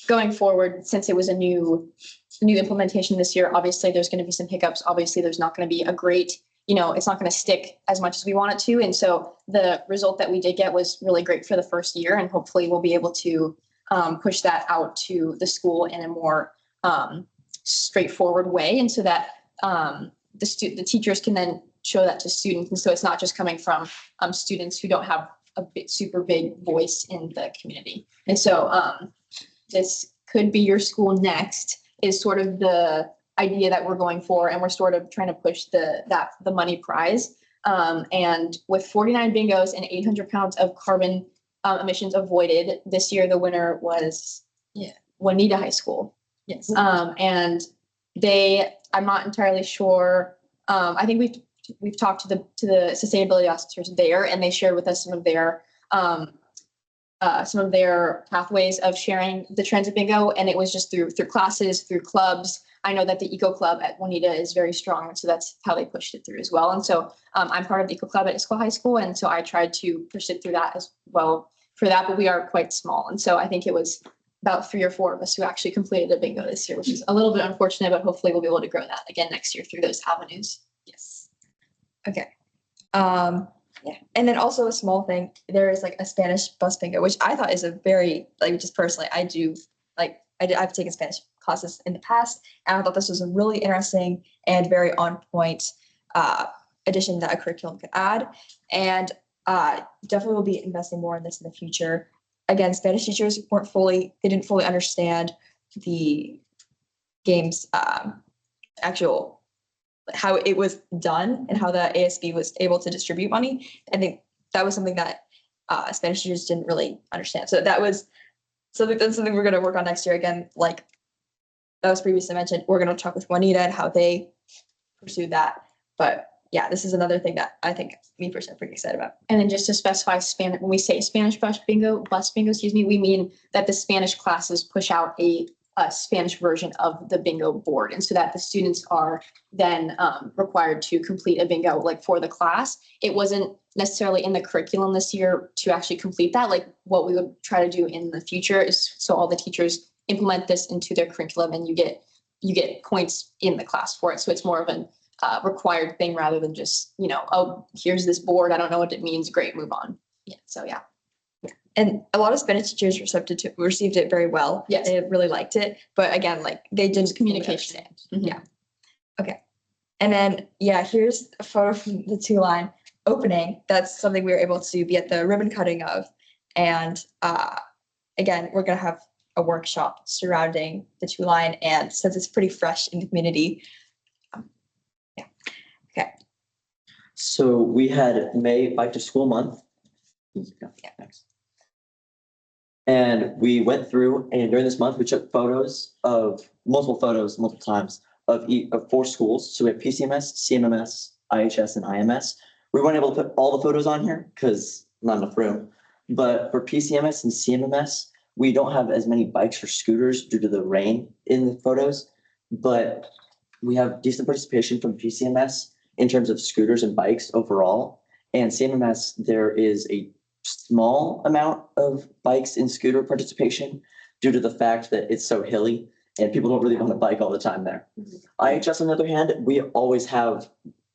going forward, since it was a new implementation this year, obviously there's going to be some hiccups. Obviously, there's not going to be a great, it's not going to stick as much as we want it to. And so the result that we did get was really great for the first year, and hopefully we'll be able to push that out to the school in a more straightforward way, and so that the teachers can then show that to students. And so it's not just coming from students who don't have a super big voice in the community. And so this could be your school next is sort of the idea that we're going for, and we're sort of trying to push the money prize. And with 49 bingos and 800 pounds of carbon emissions avoided, this year the winner was Juanita High School. Yes. And I'm not entirely sure. I think we've talked to the sustainability officers there, and they shared with us some of their pathways of sharing the transit bingo, and it was just through classes, through clubs. I know that the Eco Club at Juanita is very strong, so that's how they pushed it through as well. And so I'm part of the Eco Club at Issaquah High School, and so I tried to push it through that as well for that, but we are quite small. And so I think it was about 3 or 4 of us who actually completed a bingo this year, which is a little bit unfortunate, but hopefully we'll be able to grow that again next year through those avenues. Yes. Okay. Yeah. And then also a small thing, there is like a Spanish bus bingo, which I thought is a very, just personally, I've taken Spanish classes in the past, and I thought this was a really interesting and very on point addition that a curriculum could add. And definitely will be investing more in this in the future. Again, Spanish teachers didn't fully understand the game's actual, how it was done and how the ASB was able to distribute money. I think that was something that Spanish teachers didn't really understand. So that's something we're going to work on next year. Again, like that was previously mentioned, we're going to talk with Juanita and how they pursued that. But yeah, this is another thing that I think me personally pretty excited about. And then just to specify Spanish, when we say Spanish bus bingo, we mean that the Spanish classes push out a Spanish version of the bingo board. And so that the students are then required to complete a bingo like for the class. It wasn't necessarily in the curriculum this year to actually complete that. Like what we would try to do in the future is so all the teachers implement this into their curriculum, and you get points in the class for it. So it's more of an required thing rather than just, oh, here's this board, I don't know what it means, great, move on. Yeah. So yeah. And a lot of Spanish teachers received it very well. Yes. They really liked it. But again, they didn't communication. Mm-hmm. Yeah. Okay. And then, here's a photo from the 2-line opening. That's something we were able to be at the ribbon cutting of. And again, we're going to have a workshop surrounding the 2-line. And since it's pretty fresh in the community, Okay. So we had May Bike to School month. Yeah, thanks. And we went through, and during this month, we took multiple times of 4 schools. So we have PCMS, CMMS, IHS, and IMS. We weren't able to put all the photos on here because not enough room. But for PCMS and CMMS, we don't have as many bikes or scooters due to the rain in the photos. But we have decent participation from PCMS. in terms of scooters and bikes overall. And CMMS, there is a small amount of bikes and scooter participation due to the fact that it's so hilly and people don't really want to bike all the time there. IHS, on the other hand, we always have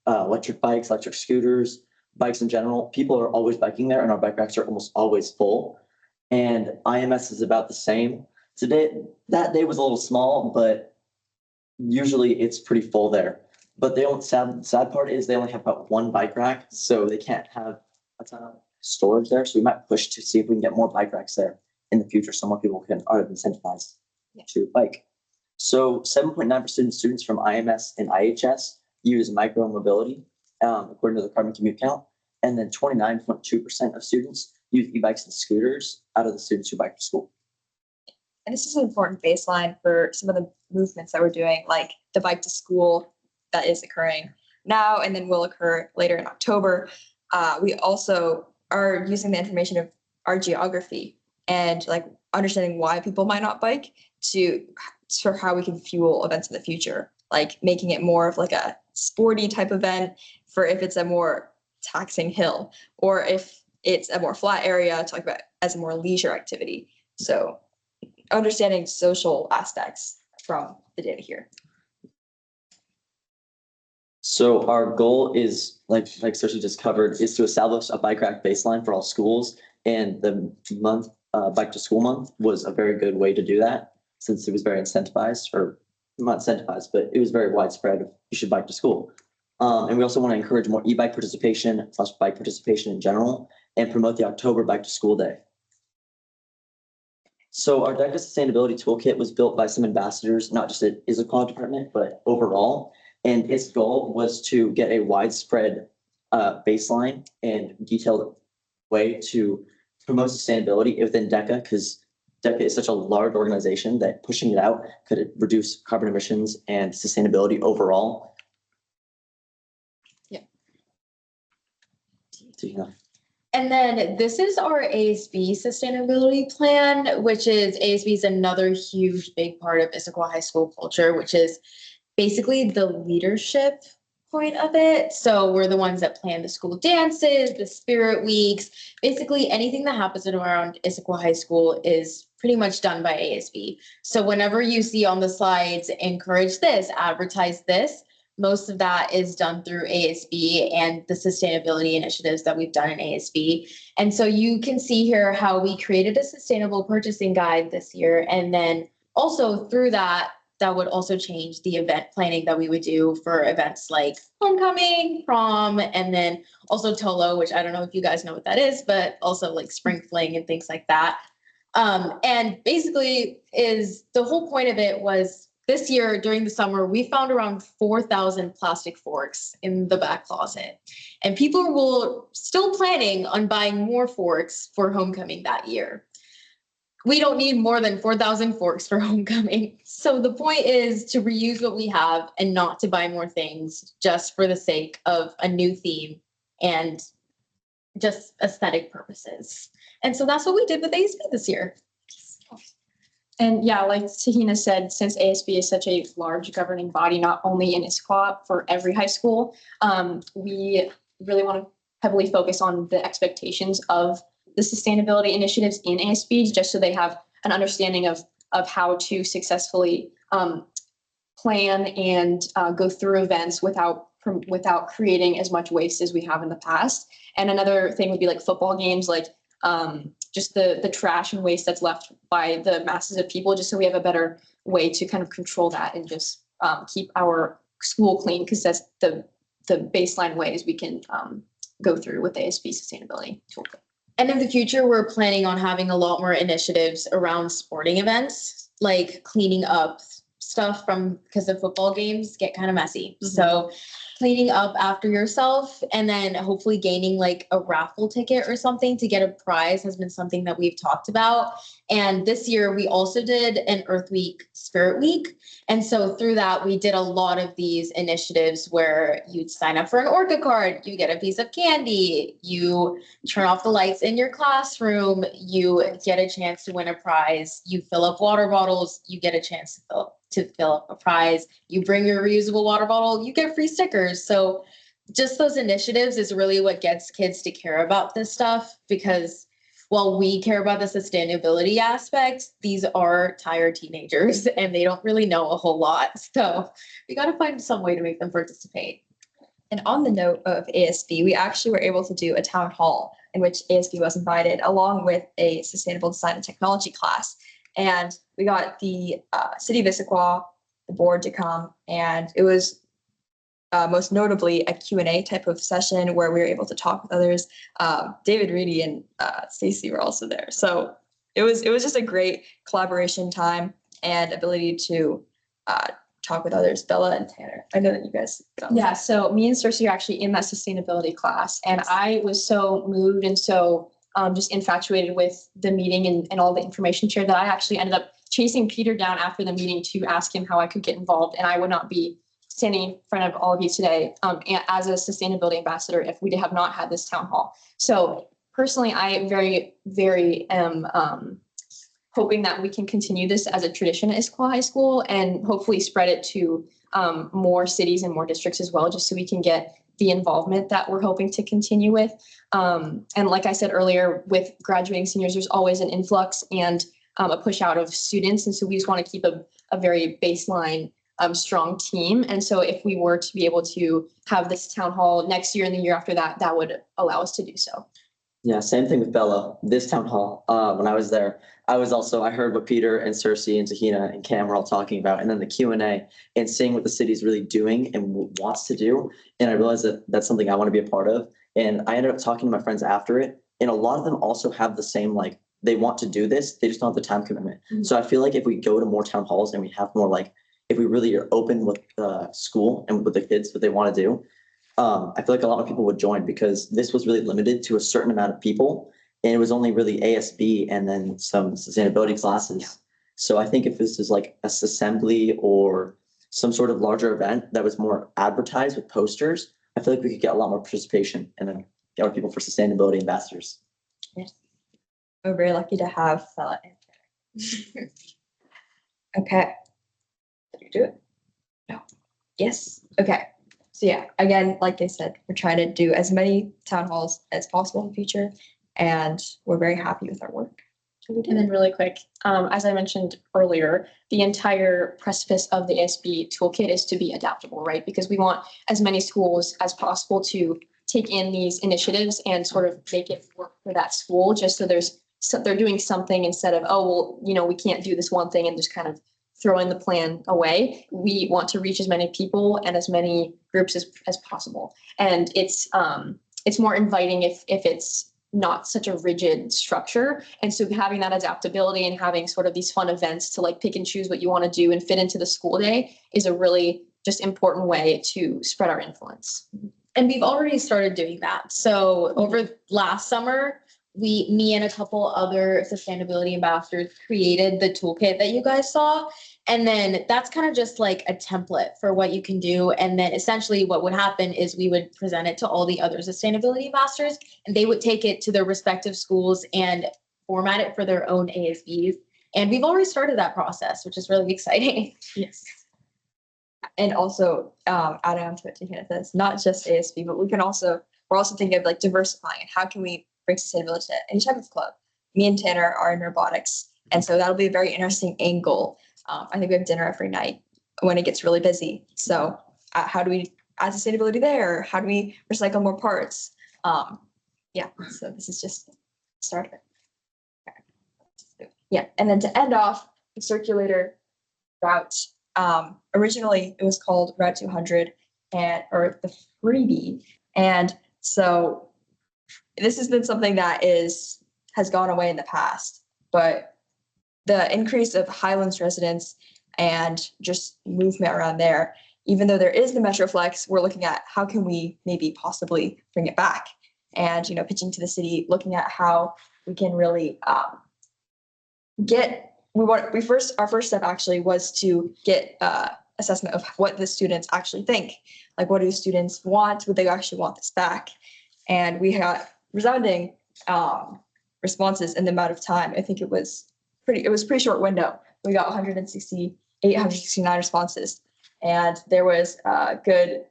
electric bikes, electric scooters, bikes in general. People are always biking there and our bike racks are almost always full. And IMS is about the same. Today, that day was a little small, but usually it's pretty full there. But the only sad part is they only have about one bike rack, so they can't have a ton of storage there. So we might push to see if we can get more bike racks there in the future so more people are incentivized to bike. So 7.9% of students from IMS and IHS use micro mobility, according to the carbon commute count. And then 29.2% of students use e-bikes and scooters out of the students who bike to school. And this is an important baseline for some of the movements that we're doing, like the bike to school that is occurring now and then will occur later in October. We also are using the information of our geography and like understanding why people might not bike for how we can fuel events in the future, like making it more of like a sporty type event for if it's a more taxing hill, or if it's a more flat area, talk about as a more leisure activity. So understanding social aspects from the data here. So our goal is, like Cersei just covered, is to establish a bike rack baseline for all schools. And the month, Bike to School Month was a very good way to do that, since it was very incentivized, or not incentivized, but it was very widespread. You should bike to school. And we also want to encourage more e-bike participation / bike participation in general, and promote the October Bike to School Day. So our DECA Sustainability Toolkit was built by some ambassadors, not just at Issaquah department, but overall. And its goal was to get a widespread baseline and detailed way to promote sustainability within DECA, because DECA is such a large organization that pushing it out could reduce carbon emissions and sustainability overall. Yeah. So, you know. And then this is our ASB sustainability plan, which is ASB is another huge, big part of Issaquah High School culture, which is basically the leadership point of it. So we're the ones that plan the school dances, the spirit weeks, basically anything that happens around Issaquah High School is pretty much done by ASB. So whenever you see on the slides, encourage this, advertise this, most of that is done through ASB and the sustainability initiatives that we've done in ASB. And so you can see here how we created a sustainable purchasing guide this year. And then also through that would also change the event planning that we would do for events like homecoming, prom, and then also Tolo, which I don't know if you guys know what that is, but also like spring fling and things like that. And basically is the whole point of it was this year during the summer, we found around 4,000 plastic forks in the back closet, and people were still planning on buying more forks for homecoming that year. We don't need more than 4,000 forks for homecoming. So the point is to reuse what we have and not to buy more things just for the sake of a new theme and just aesthetic purposes. And so that's what we did with ASB this year. And yeah, like Tahina said, since ASB is such a large governing body, not only in Issaquah, for every high school, we really want to heavily focus on the expectations of the sustainability initiatives in ASB, just so they have an understanding of how to successfully plan and go through events without creating as much waste as we have in the past. And another thing would be like football games, like just the trash and waste that's left by the masses of people, just so we have a better way to kind of control that and just keep our school clean, because that's the baseline ways we can go through with the ASB sustainability toolkit. And in the future, we're planning on having a lot more initiatives around sporting events, like cleaning up stuff because the football games get kind of messy. Mm-hmm. So cleaning up after yourself and then hopefully gaining like a raffle ticket or something to get a prize has been something that we've talked about. And this year we also did an Earth Week, Spirit Week. And so through that, we did a lot of these initiatives where you'd sign up for an Orca card, you get a piece of candy, you turn off the lights in your classroom, you get a chance to win a prize, you fill up water bottles, you get a chance to fill up a prize, you bring your reusable water bottle, you get free stickers. So just those initiatives is really what gets kids to care about this stuff, because while we care about the sustainability aspect, these are tired teenagers and they don't really know a whole lot. So we got to find some way to make them participate. And on the note of ASB, we actually were able to do a town hall in which ASB was invited, along with a sustainable design and technology class. And we got the city of Issaquah, the board to come, and it was most notably a Q&A type of session where we were able to talk with others. David Reedy and Stacy were also there. So it was just a great collaboration time and ability to talk with others. Bella and Tanner, I know that you guys. Yeah, so me and Cersei are actually in that sustainability class, and I was so moved and so just infatuated with the meeting and all the information shared that I actually ended up chasing Peter down after the meeting to ask him how I could get involved, and I would not be standing in front of all of you today as a sustainability ambassador if we have not had this town hall. So personally, I very am hoping that we can continue this as a tradition at Issaquah High School and hopefully spread it to more cities and more districts as well, just so we can get the involvement that we're hoping to continue with. And like I said earlier, with graduating seniors, there's always an influx and a push out of students. And so we just want to keep a very baseline strong team. And so if we were to be able to have this town hall next year and the year after that, that would allow us to do so. Yeah, same thing with Bella. This town hall, when I was there, I heard what Peter and Cersei and Tahina and Cam were all talking about, and then the Q&A and seeing what the city's really doing and wants to do. And I realized that that's something I want to be a part of. And I ended up talking to my friends after it, and a lot of them also have the same, like, they want to do this, they just don't have the time commitment. Mm-hmm. So I feel like if we go to more town halls and we have more, like, if we really are open with school and with the kids, what they want to do, I feel like a lot of people would join, because this was really limited to a certain amount of people. And it was only really ASB and then some sustainability classes. Yeah. So I think if this is like a assembly or some sort of larger event that was more advertised with posters, I feel like we could get a lot more participation and then get more people for sustainability ambassadors. Yes. We're very lucky to have Bella and Okay. Did you do it? No. Yes. Okay. So yeah, again, like I said, we're trying to do as many town halls as possible in the future, and we're very happy with our work. And then really quick, as I mentioned earlier, the entire precipice of the ASB toolkit is to be adaptable, right? Because we want as many schools as possible to take in these initiatives and sort of make it work for that school, just so they're doing something instead of, oh, well, we can't do this one thing and just kind of throwing the plan away. We want to reach as many people and as many groups as possible. And it's more inviting if it's not such a rigid structure. And so having that adaptability and having sort of these fun events to like pick and choose what you want to do and fit into the school day is a really just important way to spread our influence. And we've already started doing that. So over last summer, me and a couple other sustainability ambassadors created the toolkit that you guys saw. And then that's kind of just like a template for what you can do. And then essentially what would happen is we would present it to all the other sustainability ambassadors, and they would take it to their respective schools and format it for their own ASBs. And we've already started that process, which is really exciting. Yes. And also adding on to what Tahina says, not just ASB, but we're also thinking of like diversifying and how can we bring sustainability to any type of club. Me and Tanner are in robotics, and so that'll be a very interesting angle. I think we have dinner every night when it gets really busy. So how do we add sustainability there? How do we recycle more parts? Yeah, so this is just the start of it. Okay. Yeah, and then to end off the circulator route, originally it was called Route 200 or the freebie. And so this has been something that has gone away in the past, but the increase of Highlands residents and just movement around there, even though there is the Metroflex, we're looking at how can we maybe possibly bring it back, and pitching to the city, looking at how we can really our first step actually was to get assessment of what the students actually think, like what do students want, would they actually want this back, and we got resounding responses in the amount of time. I think it was pretty short window. We got 169 responses, and there was a good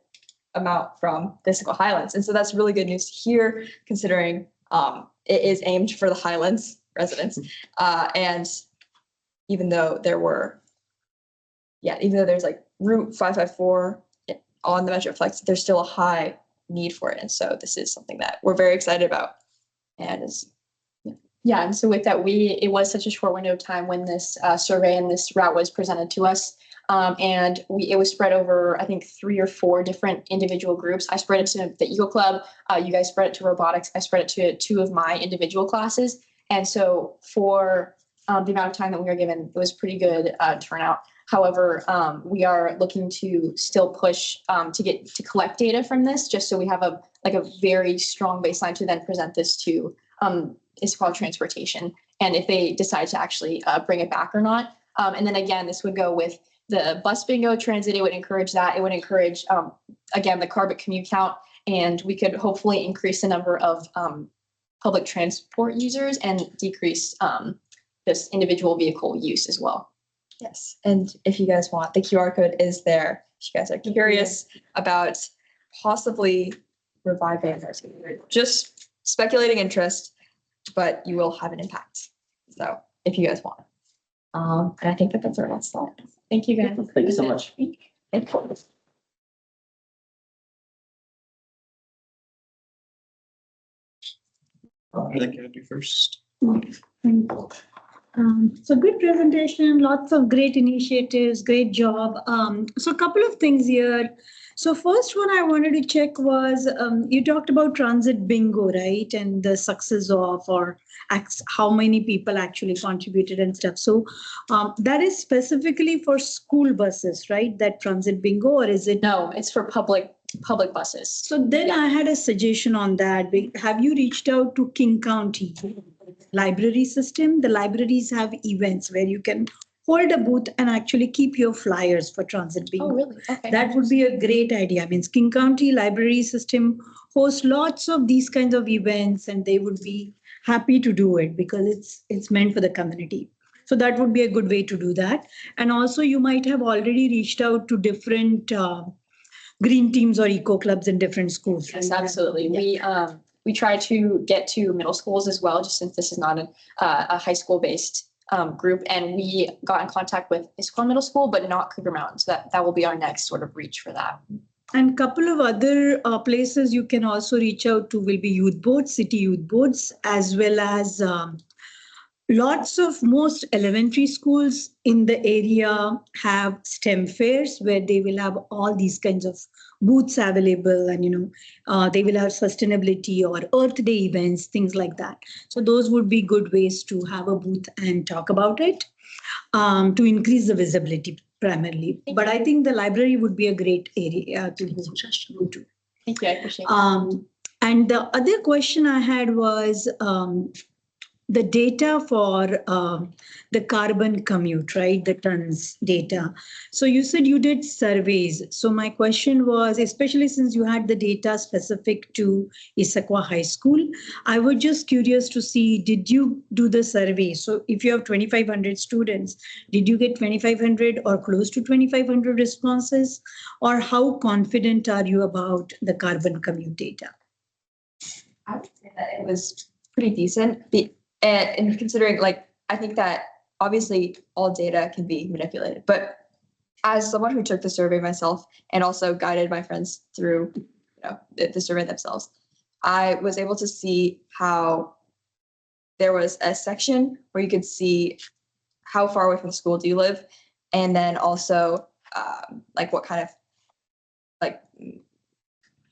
amount from the Issaquah Highlands. And so that's really good news to hear, considering it is aimed for the Highlands residents. And even though there's like Route 554 on the Metroplex, there's still a high need for it. And so this is something that we're very excited about. And Yeah, and so with that, it was such a short window of time when this survey and this route was presented to us. And it was spread over, I think, 3 or 4 different individual groups. I spread it to the Eagle Club. You guys spread it to robotics. I spread it to 2 of my individual classes. And so for the amount of time that we were given, it was pretty good turnout. However, we are looking to still push to collect data from this, just so we have a very strong baseline to then present this to Issaquah Transportation, and if they decide to actually bring it back or not. And then again, this would go with the bus bingo transit. It would encourage that. It would encourage, again, the carbon commute count, and we could hopefully increase the number of public transport users and decrease this individual vehicle use as well. yes, and if you guys want, the QR code is there. If you guys are curious about possibly reviving our city, just speculating interest, but you will have an impact. So if you guys want. And I think that's our last slide. Thank you, guys. Thank you so much. Did I do first? So good presentation, lots of great initiatives, great job. So a couple of things here. So first one I wanted to check was, you talked about transit bingo, right? And the success of, or how many people actually contributed and stuff. So that is specifically for school buses, right? That transit bingo, or is it? No, it's for public buses. So then I had a suggestion on that. Have you reached out to King County library system? The libraries have events where you can hold a booth and actually keep your flyers for transit bingo. Oh, really? Okay. That would be a great idea. I mean, King County library system hosts lots of these kinds of events, and they would be happy to do it because it's meant for the community. So that would be a good way to do that. And also you might have already reached out to different green teams or eco clubs in different schools. Yes, absolutely. Yeah. We try to get to middle schools as well, just since this is not a high school based group. And we got in contact with Issaquah Middle School, but not Cougar Mountain. So that will be our next sort of reach for that. And a couple of other places you can also reach out to will be youth boards, city youth boards, as well as most elementary schools in the area have STEM fairs where they will have all these kinds of booths available, and they will have sustainability or Earth Day events, things like that. So those would be good ways to have a booth and talk about it, to increase the visibility primarily. But I think the library would be a great area to go to. Thank you, I appreciate it. And the other question I had was the data for the carbon commute, right? The tons data. So you said you did surveys. So my question was, especially since you had the data specific to Issaquah High School, I was just curious to see, did you do the survey? So if you have 2,500 students, did you get 2,500 or close to 2,500 responses? Or how confident are you about the carbon commute data? I would say that it was pretty decent. And considering, I think that obviously all data can be manipulated, but as someone who took the survey myself and also guided my friends through the survey themselves, I was able to see how there was a section where you could see how far away from the school do you live, and then also what kind of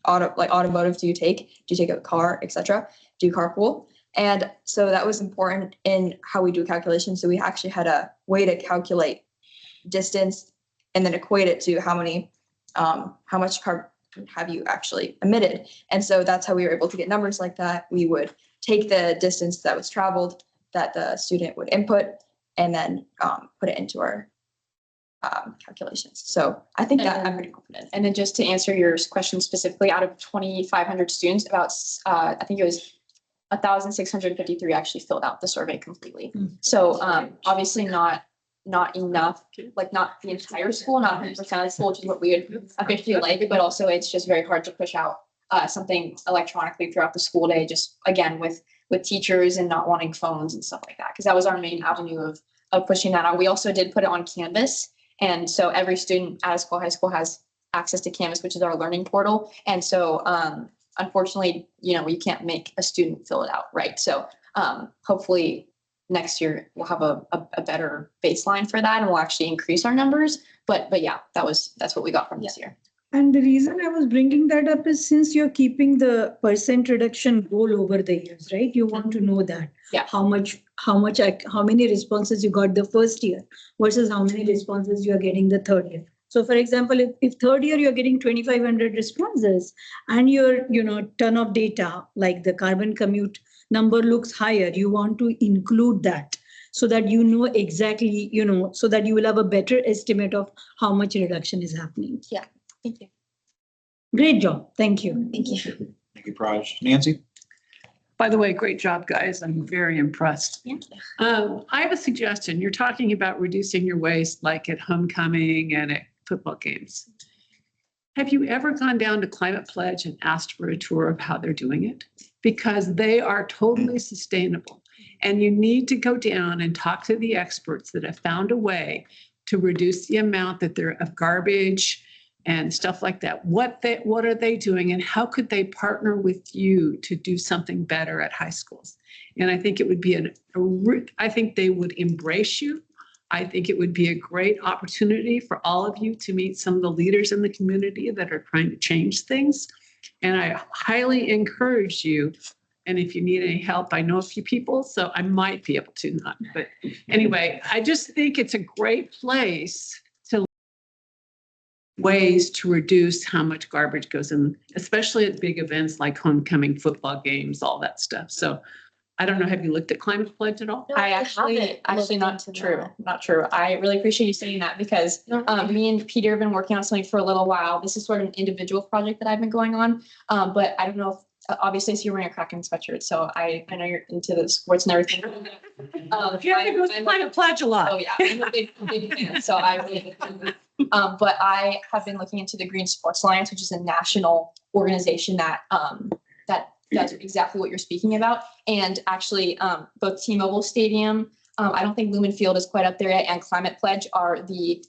automotive do you take? Do you take a car, etc.? Do you carpool? And so that was important in how we do calculations. So we actually had a way to calculate distance and then equate it to how much carbon have you actually emitted. And so that's how we were able to get numbers like that. We would take the distance that was traveled that the student would input and then put it into our calculations. So I think that I'm pretty confident. And then just to answer your question specifically, out of 2,500 students, about I think it was 1,653 actually filled out the survey completely. So obviously not not enough, like not the entire school, not 100% of the school, which is what we would officially like, but also it's just very hard to push out something electronically throughout the school day, just again with teachers and not wanting phones and stuff like that, because that was our main avenue of pushing that out. We also did put it on Canvas, and so every student at Issaquah High School has access to Canvas, which is our learning portal. And so unfortunately, you know, you can't make a student fill it out, right? So hopefully next year we'll have a better baseline for that, and we'll actually increase our numbers. But yeah, that's what we got from this year. And the reason I was bringing that up is since you're keeping the percent reduction goal over the years, right? You want to know that. Yeah. How many responses you got the first year versus how many responses you are getting the third year. So for example, if third year you're getting 2,500 responses and your, ton of data, like the carbon commute number looks higher, you want to include that so that you know exactly, so that you will have a better estimate of how much reduction is happening. Yeah. Thank you. Great job. Thank you. Thank you. Thank you, Praj. Nancy? By the way, great job, guys. I'm very impressed. Thank you. I have a suggestion. You're talking about reducing your waste like at homecoming and at football games. Have you ever gone down to Climate Pledge and asked for a tour of how they're doing it? Because they are totally sustainable. And you need to go down and talk to the experts that have found a way to reduce the amount that they're of garbage and stuff like that. What are they doing, and how could they partner with you to do something better at high schools? And I think it would be I think they would embrace you. I think it would be a great opportunity for all of you to meet some of the leaders in the community that are trying to change things. And I highly encourage you. And if you need any help, I know a few people, so I might be able to not. But anyway, I just think it's a great place to ways to reduce how much garbage goes in, especially at big events like homecoming, football games, all that stuff. So I don't know, have you looked at Climate Pledge at all? No, I actually not true. Not true. I really appreciate you saying that, because me and Peter have been working on something for a little while. This is sort of an individual project that I've been going on. But I don't know if obviously, so you're wearing a Kraken sweatshirt, so I know you're into the sports and everything. You have to go to Climate Pledge a lot. Oh yeah, I'm a big fan, so I really. But I have been looking into the Green Sports Alliance, which is a national organization that does exactly what you're speaking about. And actually, both T-Mobile Stadium, I don't think Lumen Field is quite up there yet, and Climate Pledge are the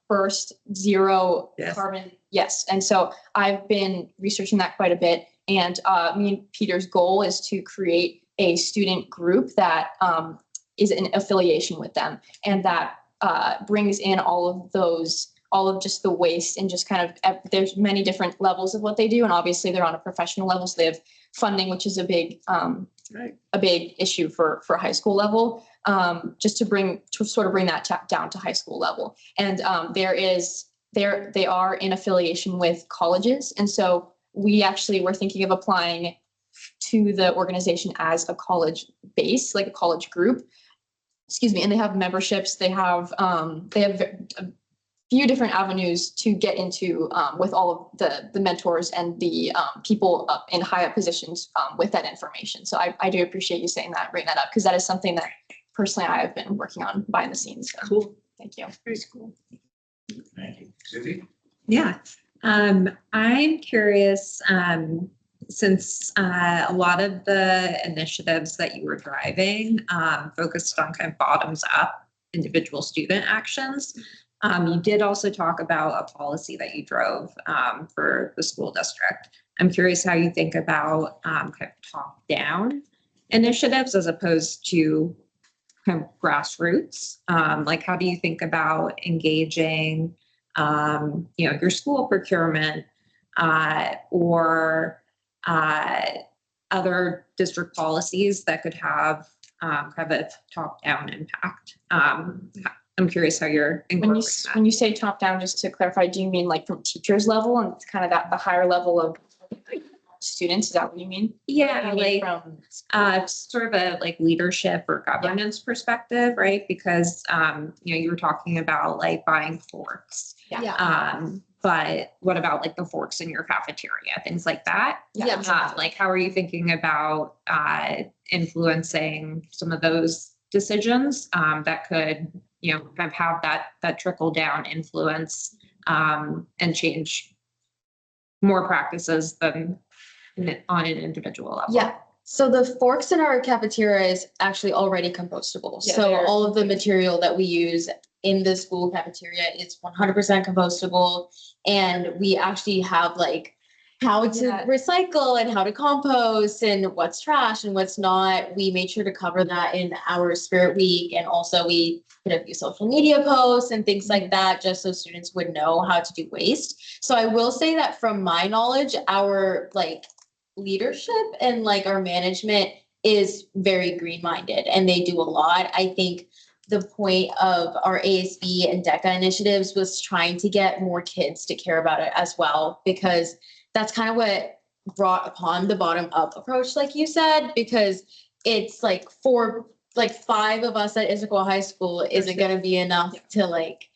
first zero carbon. Yes, and so I've been researching that quite a bit. And me and Peter's goal is to create a student group that is in affiliation with them, and that brings in all of just the waste, and just kind of, there's many different levels of what they do. And obviously they're on a professional level, so they have funding, which is a big issue for high school level, just to sort of bring that down to high school level. And they are in affiliation with colleges. And so we actually were thinking of applying to the organization as a college base, like a college group. Excuse me. And they have memberships. They have a few different avenues to get into with all of the mentors and the people up in high up positions with that information. So I do appreciate you saying that, bringing that up, because that is something that personally I have been working on behind the scenes. So, cool. Thank you. Very cool. Thank you. Susie? Yeah. I'm curious, since a lot of the initiatives that you were driving focused on kind of bottoms up individual student actions, you did also talk about a policy that you drove for the school district. I'm curious how you think about kind of top down initiatives as opposed to kind of grassroots. Like, how do you think about engaging your school procurement or other district policies that could have kind of a top-down impact? I'm curious how you're incorporating that. When you say top-down, just to clarify, do you mean like from teachers level and kind of the higher level of students? Is that what you mean? Yeah, like from sort of a like leadership or governance perspective, right? Because you were talking about like buying forks. But what about like the forks in your cafeteria, things like that? Like, how are you thinking about influencing some of those decisions that could kind of have that trickle down influence and change more practices than on an individual level. Yeah. So the forks in our cafeteria is actually already compostable. Yeah, So they're- all of the material that we use in the school cafeteria is 100% compostable. And we actually have like how to Yeah. recycle and how to compost and what's trash and what's not. We made sure to cover that in our Spirit Week. And also we put a few social media posts and things like that, just so students would know how to do waste. So I will say that from my knowledge, our like leadership and like our management is very green minded and they do a lot. I think the point of our ASB and DECA initiatives was trying to get more kids to care about it as well, because that's kind of what brought upon the bottom up approach, like you said, because it's like 5 of us at Issaquah High School isn't going to be enough to like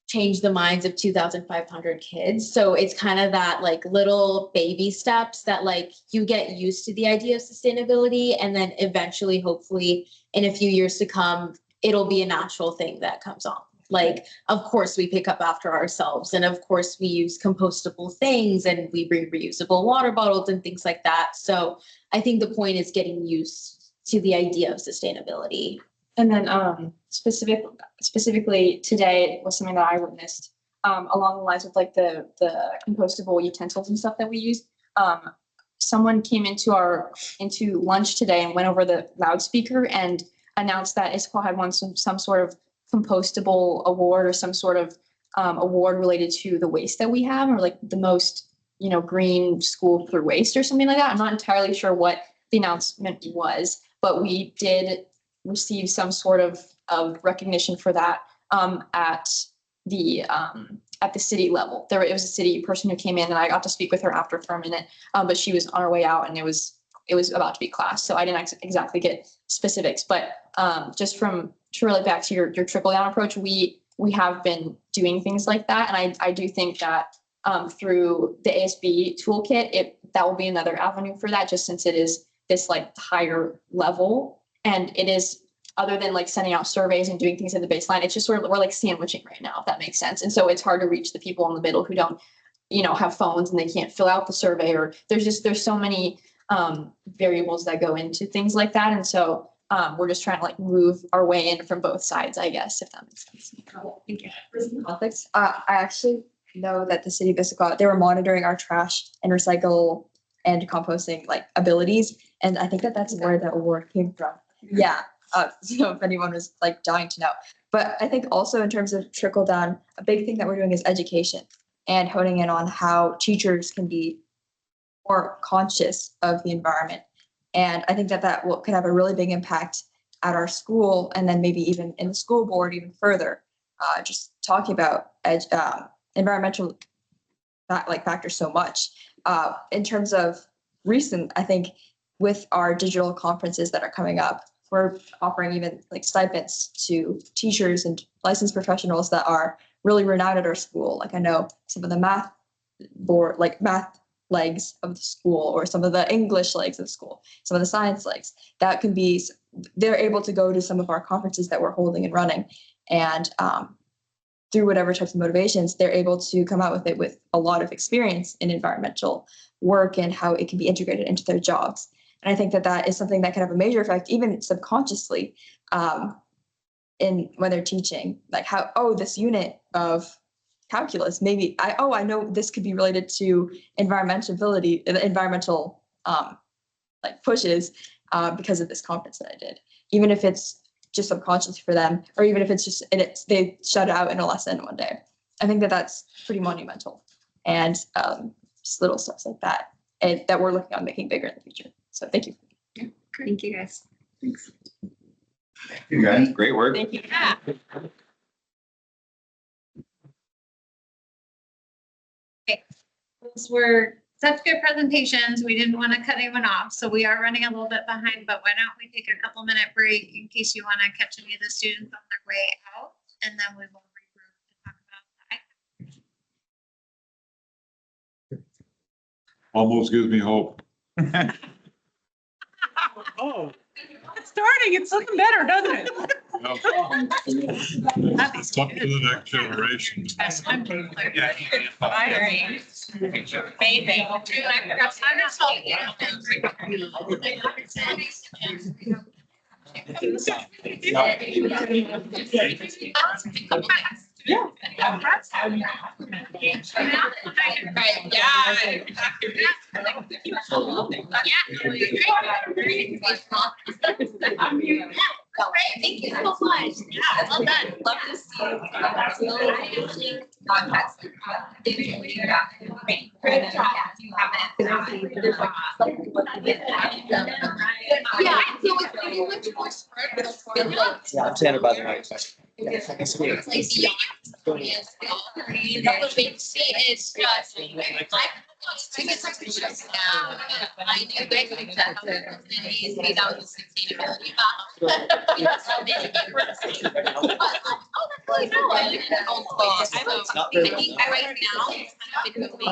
change the minds of 2,500 kids. So it's kind of that like little baby steps that like you get used to the idea of sustainability. And then eventually, hopefully in a few years to come, it'll be a natural thing that comes on. Like, of course we pick up after ourselves. And of course we use compostable things and we bring reusable water bottles and things like that. So I think the point is getting used to the idea of sustainability. And then specifically today was something that I witnessed along the lines of like the compostable utensils and stuff that we use. Someone came into lunch today and went over the loudspeaker and announced that Issaquah had won some sort of compostable award or some sort of award related to the waste that we have, or like the most green school for waste or something like that. I'm not entirely sure what the announcement was, but we did receive some sort of recognition for that at the city level. It was a city person who came in, and I got to speak with her after for a minute, but she was on her way out, and it was about to be class, so I didn't exactly get specifics. But just to relate back to your trickle down approach, we have been doing things like that, and I do think that through the ASB toolkit, that will be another avenue for that, just since it is this like higher level. And it is, other than like sending out surveys and doing things at the baseline, it's just sort of, we're like sandwiching right now, if that makes sense. And so it's hard to reach the people in the middle who don't, have phones and they can't fill out the survey, or there's so many variables that go into things like that. And so we're just trying to like move our way in from both sides, I guess, if that makes sense. Thank you. For some context, I actually know that the city of Issaquah, they were monitoring our trash and recycle and composting like abilities. And I think that's where that award came from. Yeah. So if anyone was like dying to know, but I think also in terms of trickle down, a big thing that we're doing is education and honing in on how teachers can be more conscious of the environment. And I think that could have a really big impact at our school, and then maybe even in the school board even further, just talking about environmental factors so much. In terms of recent, I think with our digital conferences that are coming up, we're offering even like stipends to teachers and licensed professionals that are really renowned at our school. Like I know some of the math legs of the school, or some of the English legs of the school, some of the science legs, they're able to go to some of our conferences that we're holding and running. And through whatever types of motivations, they're able to come out with it with a lot of experience in environmental work and how it can be integrated into their jobs. And I think that is something that can have a major effect, even subconsciously, when they're teaching, like this unit of calculus, maybe I know this could be related to environmental pushes because of this conference that I did, even if it's just subconscious for them, or even if it's just they shut out in a lesson one day. I think that's pretty monumental, and just little stuff like that, and that we're looking on making bigger in the future. So thank you. Yeah, thank you guys. Thanks. Thank you guys. Great work. Thank you. Yeah. Okay. Those were such good presentations. We didn't want to cut anyone off, so we are running a little bit behind, but why don't we take a couple-minute break in case you want to catch any of the students on their way out, and then we will regroup to talk about the Almost gives me hope. Oh, it's starting. It's looking better, doesn't it? It's up to the next generation. Thank you so much. Yeah, well done. Love to see you. Yeah, so it's pretty much more spread, but it's feel like Yeah, I'm Tanner, by the way. it's like beyond. The big seat is just, I just now, I knew they could accept cities, maybe that was a sustainability model. So many different. Oh, that's really cool. I like that old place. So I think right now it's kind of been moving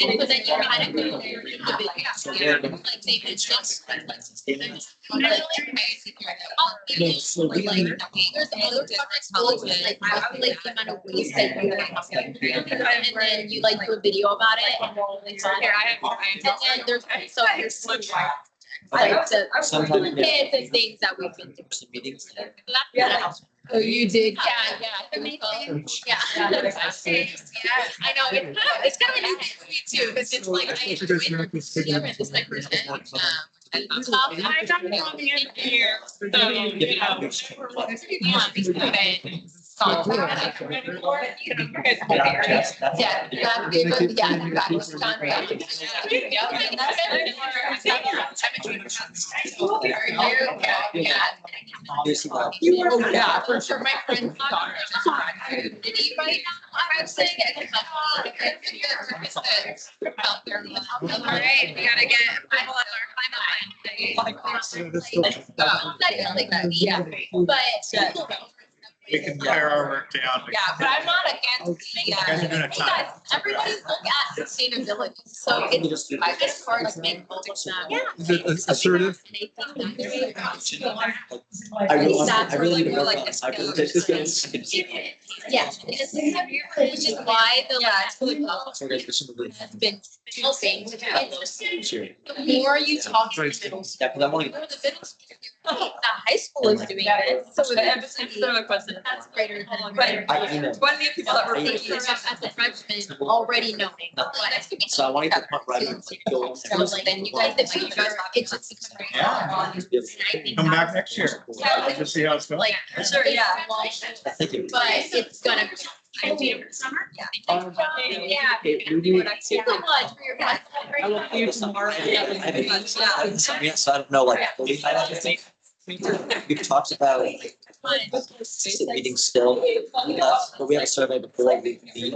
and so then you kind of go there, like they mentioned, there's other projects, like I would like the amount of waste that you and then you like do a video about it. And then there's also like the kids and things that we've been doing. Oh, you did? Yeah. Yeah. I know. It's kind of nice for me too, because it's like I enjoy this like person. I got it on the end here. So, you know, yeah, for sure. My friend's city right now. I'm saying it. All right, we gotta get final on our climate. Yeah, but. We can pare our work down. Yeah, but I'm not against everybody's look at sustainability. So it's, I just sort of make both of them. Yeah. Is it assertive? I really need to work on this. I really take this. Yeah, which is why the last has been helping. The more you talk to the middle school, the middle school, the high school is doing it. So that's greater than. One of the people that were thinking as a freshman already knowing. So I want to get the point where I don't So like then you guys, the future, it's just becoming. Come back next year. Just see how it's going. Like, sure, yeah. Thank you. But it's gonna. Summer? Yeah. Thanks so much for your time. I will see you tomorrow. So I don't know, like, we've talked about meeting still, but we had a survey before we meet.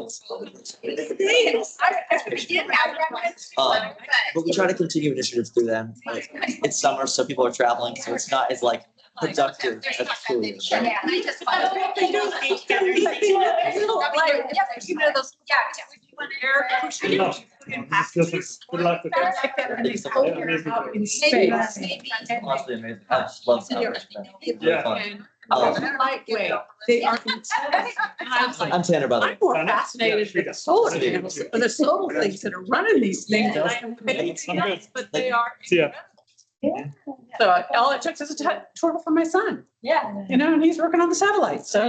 But we try to continue initiatives through them. Like, it's summer, so people are traveling, so it's not as like productive as school is. Yeah, I just want to. Good luck with that. In space. Honestly amazing. I just love that. Lightweight. They are. I'm Tanner, by the way. I'm more fascinated with the solar panels, or the solar things that are running these things than I am with anything else, but they are. Yeah. So all it took is a tour for my son. Yeah. You know, and he's working on the satellite, so.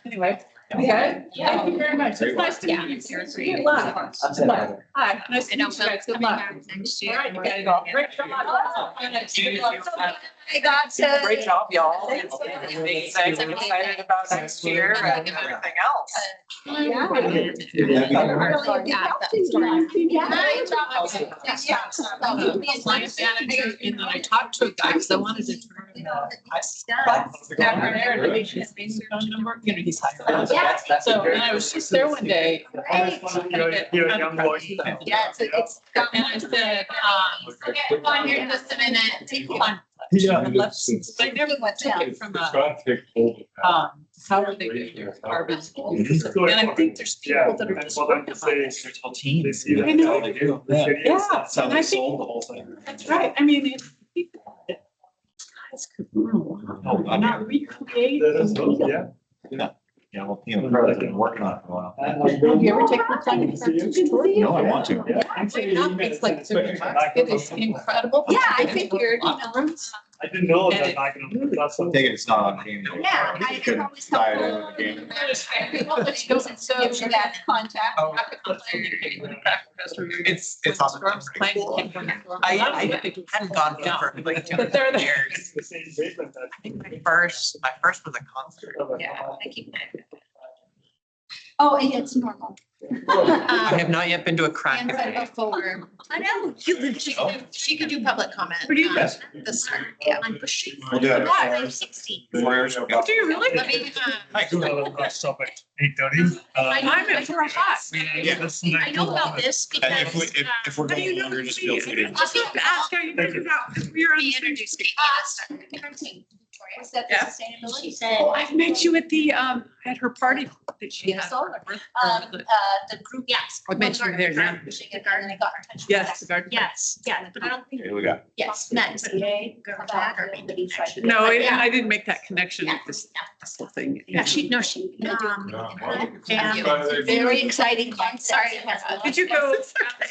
Anyway, okay, thank you very much. It's nice to meet you. Good luck. I'm Tanner, by the way. Hi, nice to meet you guys. Good luck. All right, you guys go. Great job. I got to. Great job, y'all. I'm excited about next year and everything else. And then I talked to a guy because I wanted to turn. He's hired. So, and I was just there one day. Your young voice. Yeah, it's. And I said, on here in just a minute. Yeah. I never took it from a, how are they getting their carbon? And I think there's people that are just working on it. There's whole teams. I know. Yeah. Yeah, That's how and they I think sold the whole thing. that's right. I mean, if people, guys could not recreate. Yeah. Yeah, well, I've been working on it for a while. Have you ever taken the climate change tour? No, I want to. It's like, it is incredible. Yeah, I figured, you know. I didn't know And that it- back in the. I take it it's not on game day. Yeah, You could always tie it into the game. Which goes and so gives you that contact. It's awesome. I hadn't gone for like 2 years. It's the same treatment that. I think my first was a concert. Yeah, I keep that. Oh, and it's normal. I have not yet been to a crack. Anne said before, I know. she could do public comment. What do you- Yes. The start, yeah. I'm pushing. We'll do it. Why? I'm 60. 4 years. Oh, do you really? Let me, Stop at 8:30. I'm at 4 o'clock. I know about this And if we, because. if we're How do you going know longer, just feel free to. I have to ask how you figured out, because we were on the same. introduced me. Was that the Yeah. sustainability? She said. Oh, I've met you at the, at her party that she had. The group, yes. I met you there now. The garden, I got her attention. Yes, the garden. Yes, yeah, but I don't think. Here we go. Yes, nice. Okay. Or maybe try to- No, Yeah. I didn't make that connection with this whole thing. Yeah, she. And Very exciting concept. Sorry. did you go,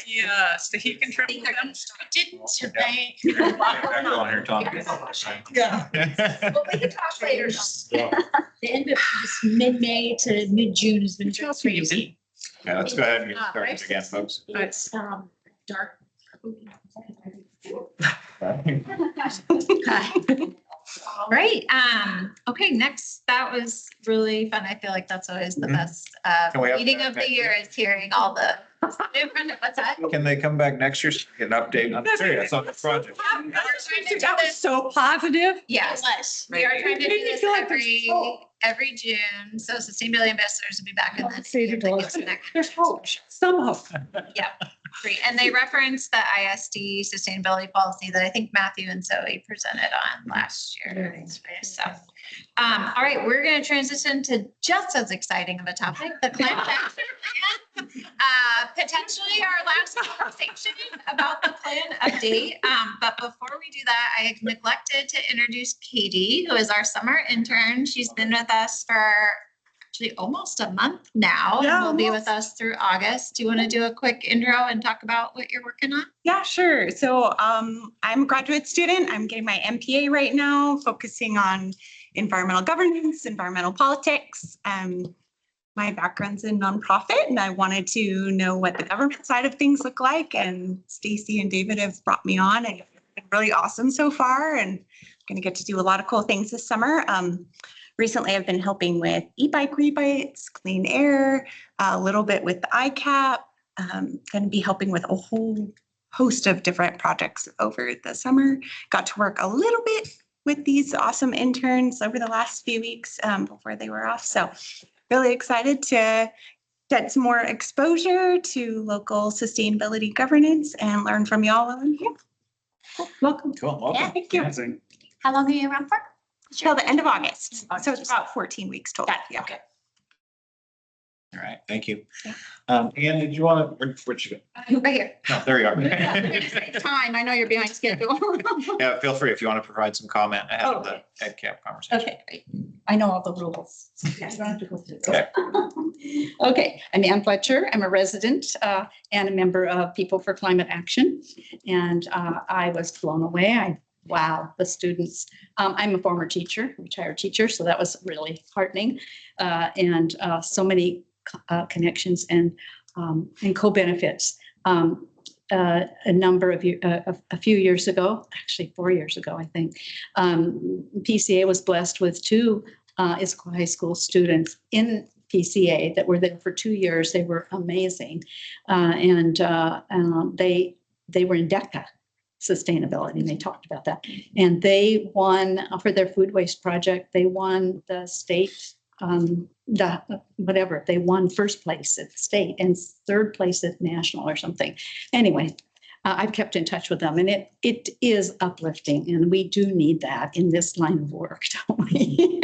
yeah, Stahican trip with them? Didn't they? Go on here, Tom. Yeah. Well, we can talk later. The end of this mid-May to mid-June has been just crazy. Yeah, let's go ahead and get started again, folks. It's dark. Great. Okay, next, that was really fun. I feel like that's always the best Can we have meeting that of the next year is hearing all the different, what's that? Can they come back next year, so we get an update? I'm serious on the project. That was so positive. Yes, we are trying to do Made me this feel like there's every June. So sustainability ambassadors will be back in the Say to next Dawson, there's hope, some hope. Yeah, great. And they referenced the ISD sustainability policy that I think Matthew and Zoe presented on last year. So, all right, we're going to transition to just as exciting of a topic, the climate action plan. Potentially our last conversation about the plan update. But before we do that, I neglected to introduce Katie, who is our summer intern. She's been with us for actually almost a month now, and will be with us through August. Do you want to do a quick intro and talk about what you're working on? Yeah, sure. So I'm a graduate student. I'm getting my MPA right now, focusing on environmental governance, environmental politics. My background's in nonprofit, and I wanted to know what the government side of things look like. And Stacy and David have brought me on, and it's been really awesome so far. And I'm going to get to do a lot of cool things this summer. Recently, I've been helping with e-bike rebates, clean air, a little bit with the ICAP. Going to be helping with a whole host of different projects over the summer. Got to work a little bit with these awesome interns over the last few weeks before they were off. So really excited to get some more exposure to local sustainability governance and learn from y'all while I'm here. Welcome. Cool, welcome. Yeah, thank you. How long are you around for? Till the end of August. So it's about 14 weeks total. Yeah. Okay. All right, thank you. Ann, did you want to, where'd you go? Right here. No, there you are. Time, I know you're behind schedule. Yeah, feel free if you want to provide some comment ahead of the EdCap conversation. Okay, great. I know all the rules. You don't have to go through Okay. those. Okay, I'm Ann Fletcher. I'm a resident and a member of People for Climate Action. And I was blown away. Wow, the students. I'm a former teacher, retired teacher, so that was really heartening. And so many connections and co-benefits. A number of a few years ago, actually 4 years ago, I think, PCA was blessed with two Issaquah High School students in PCA that were there for 2 years. They were amazing, and they were in DECA sustainability, and they talked about that. And they won for their food waste project. They won the state. They won first place at the state and third place at national or something. Anyway, I've kept in touch with them, and it is uplifting, and we do need that in this line of work, don't we?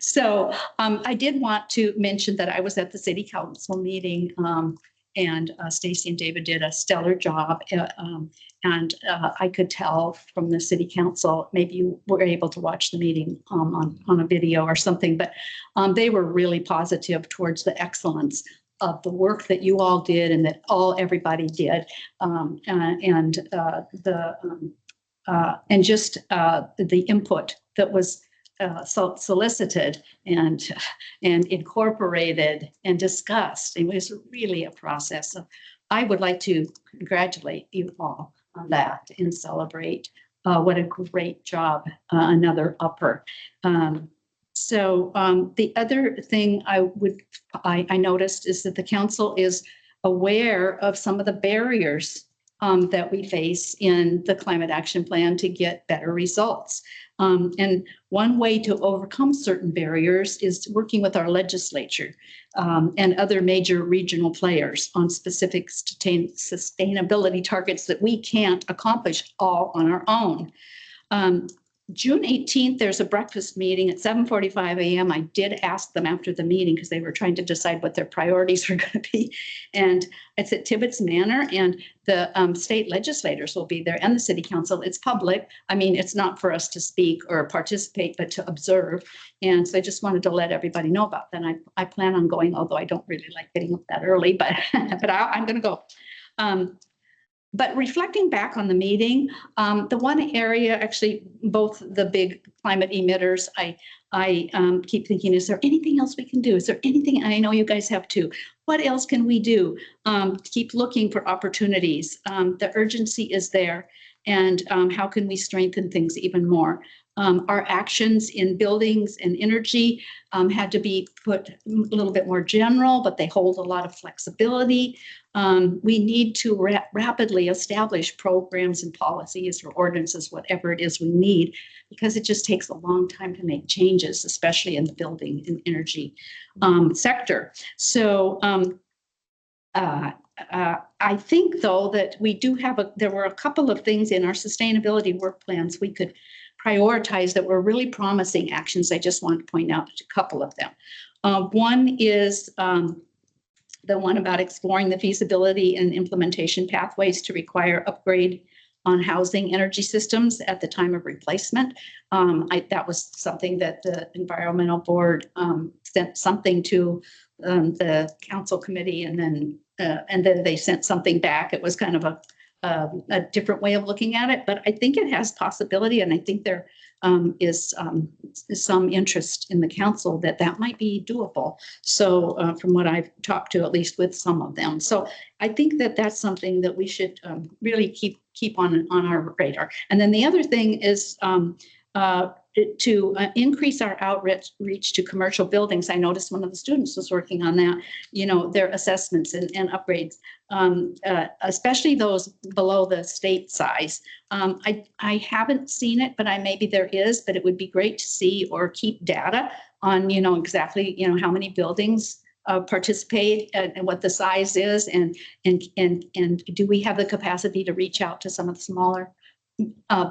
So I did want to mention that I was at the city council meeting, and Stacy and David did a stellar job. And I could tell from the city council, maybe you were able to watch the meeting on a video or something, but they were really positive towards the excellence of the work that you all did and that everybody did, and just the input that was solicited and incorporated and discussed. It was really a process. So I would like to congratulate you all on that and celebrate what a great job, another upper. So the other thing I noticed is that the council is aware of some of the barriers that we face in the climate action plan to get better results. And one way to overcome certain barriers is working with our legislature and other major regional players on specific sustainability targets that we can't accomplish all on our own. June 18th, there's a breakfast meeting at 7:45 a.m. I did ask them after the meeting because they were trying to decide what their priorities were going to be. And it's at Tibbetts Manor, and the state legislators will be there and the city council. It's public. I mean, it's not for us to speak or participate, but to observe. And so I just wanted to let everybody know about that. And I plan on going, although I don't really like getting up that early, but, I'm going to go. But reflecting back on the meeting, the one area, actually, both the big climate emitters, I keep thinking, is there anything else we can do? Is there anything, and I know you guys have too, what else can we do? Keep looking for opportunities. The urgency is there, and how can we strengthen things even more? Our actions in buildings and energy had to be put a little bit more general, but they hold a lot of flexibility. We need to rapidly establish programs and policies or ordinances, whatever it is we need, because it just takes a long time to make changes, especially in the building and energy sector. So I think, though, that we do have there were a couple of things in our sustainability work plans we could prioritize that were really promising actions. I just want to point out a couple of them. One is the one about exploring the feasibility and implementation pathways to require upgrade on housing energy systems at the time of replacement. That was something that the environmental board sent something to the council committee, and then they sent something back. It was kind of a different way of looking at it, but I think it has possibility, and I think there is some interest in the council that might be doable. So from what I've talked to, at least with some of them. So I think that that's something that we should really keep on our radar. And then the other thing is to increase our outreach to commercial buildings. I noticed one of the students was working on that, their assessments and upgrades, especially those below the state size. I haven't seen it, but maybe there is, but it would be great to see or keep data on, exactly, how many buildings participate and what the size is, and do we have the capacity to reach out to some of the smaller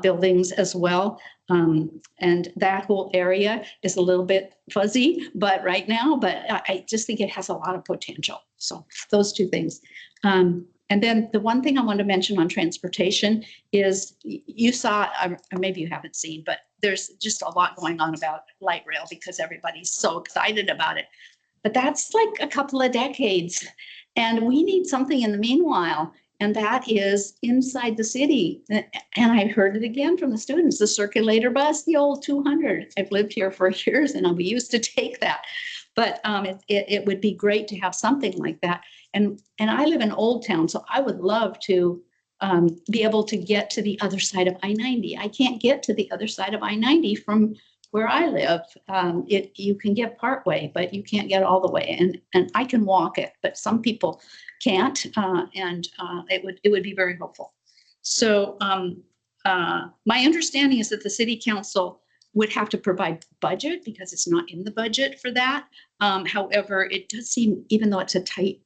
buildings as well. And that whole area is a little bit fuzzy, but I just think it has a lot of potential. So those two things. And then the one thing I want to mention on transportation is you saw, or maybe you haven't seen, but there's just a lot going on about light rail because everybody's so excited about it. But that's like a couple of decades, and we need something in the meanwhile. And that is inside the city. And I heard it again from the students, the circulator bus, the old 200. I've lived here for years and we used to take that. But it would be great to have something like that. And I live in Old Town, so I would love to be able to get to the other side of I-90. I can't get to the other side of I-90 from where I live. You can get part way, but you can't get all the way. And I can walk it, but some people can't, and it would be very helpful. So my understanding is that the city council would have to provide budget because it's not in the budget for that. However, it does seem, even though it's a tight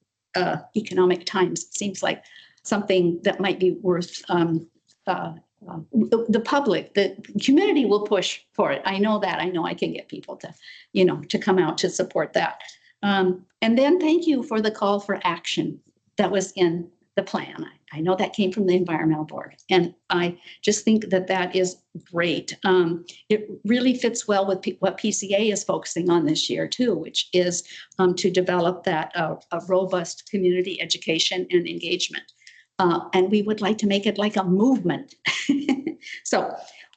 economic times, it seems like something that might be worth, the public, the community will push for it. I know that. I know I can get people to, to come out to support that. And then thank you for the call for action that was in the plan. I know that came from the environmental board, and I just think that that is great. It really fits well with what PCA is focusing on this year too, which is to develop that a robust community education and engagement. And we would like to make it like a movement. So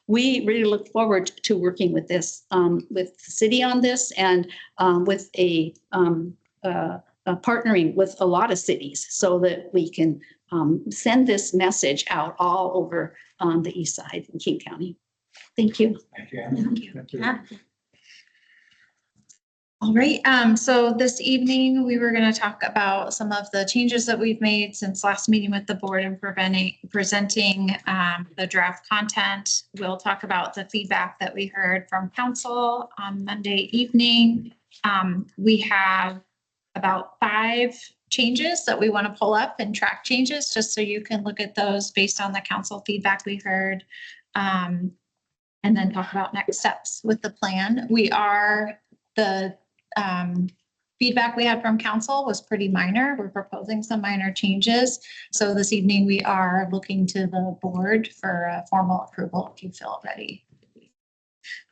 we really look forward to working with this, with the city on this, and with partnering with a lot of cities so that we can send this message out all over the east side in King County. Thank you. Thank you. Thank you. All right, so this evening, we were going to talk about some of the changes that we've made since last meeting with the board and presenting the draft content. We'll talk about the feedback that we heard from council on Monday evening. We have about 5 changes that we want to pull up and track changes, just so you can look at those based on the council feedback we heard, and then talk about next steps with the plan. The feedback we had from council was pretty minor. We're proposing some minor changes. So this evening we are looking to the board for a formal approval if you feel ready.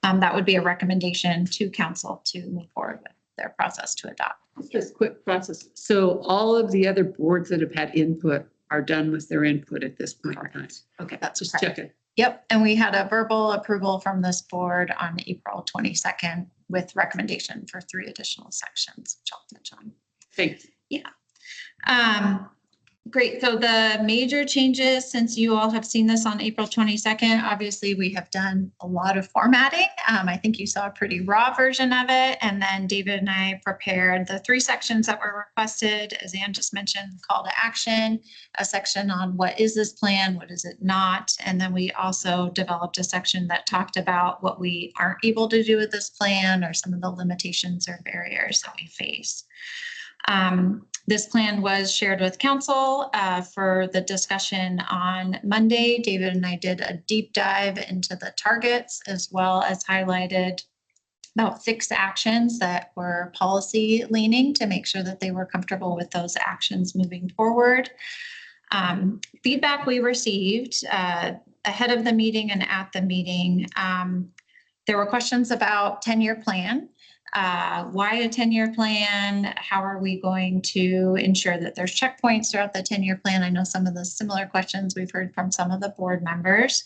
That would be a recommendation to council to move forward with their process to adopt. Just quick process. So all of the other boards that have had input are done with their input at this point in time. Okay, that's just checking. Yep, and we had a verbal approval from this board on April 22nd with recommendation for 3 additional sections, which I'll touch on. Thanks. Yeah. Great. So the major changes, since you all have seen this on April 22nd, obviously we have done a lot of formatting. I think you saw a pretty raw version of it. And then David and I prepared the 3 sections that were requested, as Ann just mentioned, call to action, a section on what is this plan, what is it not. And then we also developed a section that talked about what we aren't able to do with this plan or some of the limitations or barriers that we face. This plan was shared with council for the discussion on Monday. David and I did a deep dive into the targets, as well as highlighted about 6 actions that were policy leaning to make sure that they were comfortable with those actions moving forward. Feedback we received ahead of the meeting and at the meeting, there were questions about 10-year plan. Why a 10-year plan? How are we going to ensure that there's checkpoints throughout the 10-year plan? I know some of the similar questions we've heard from some of the board members.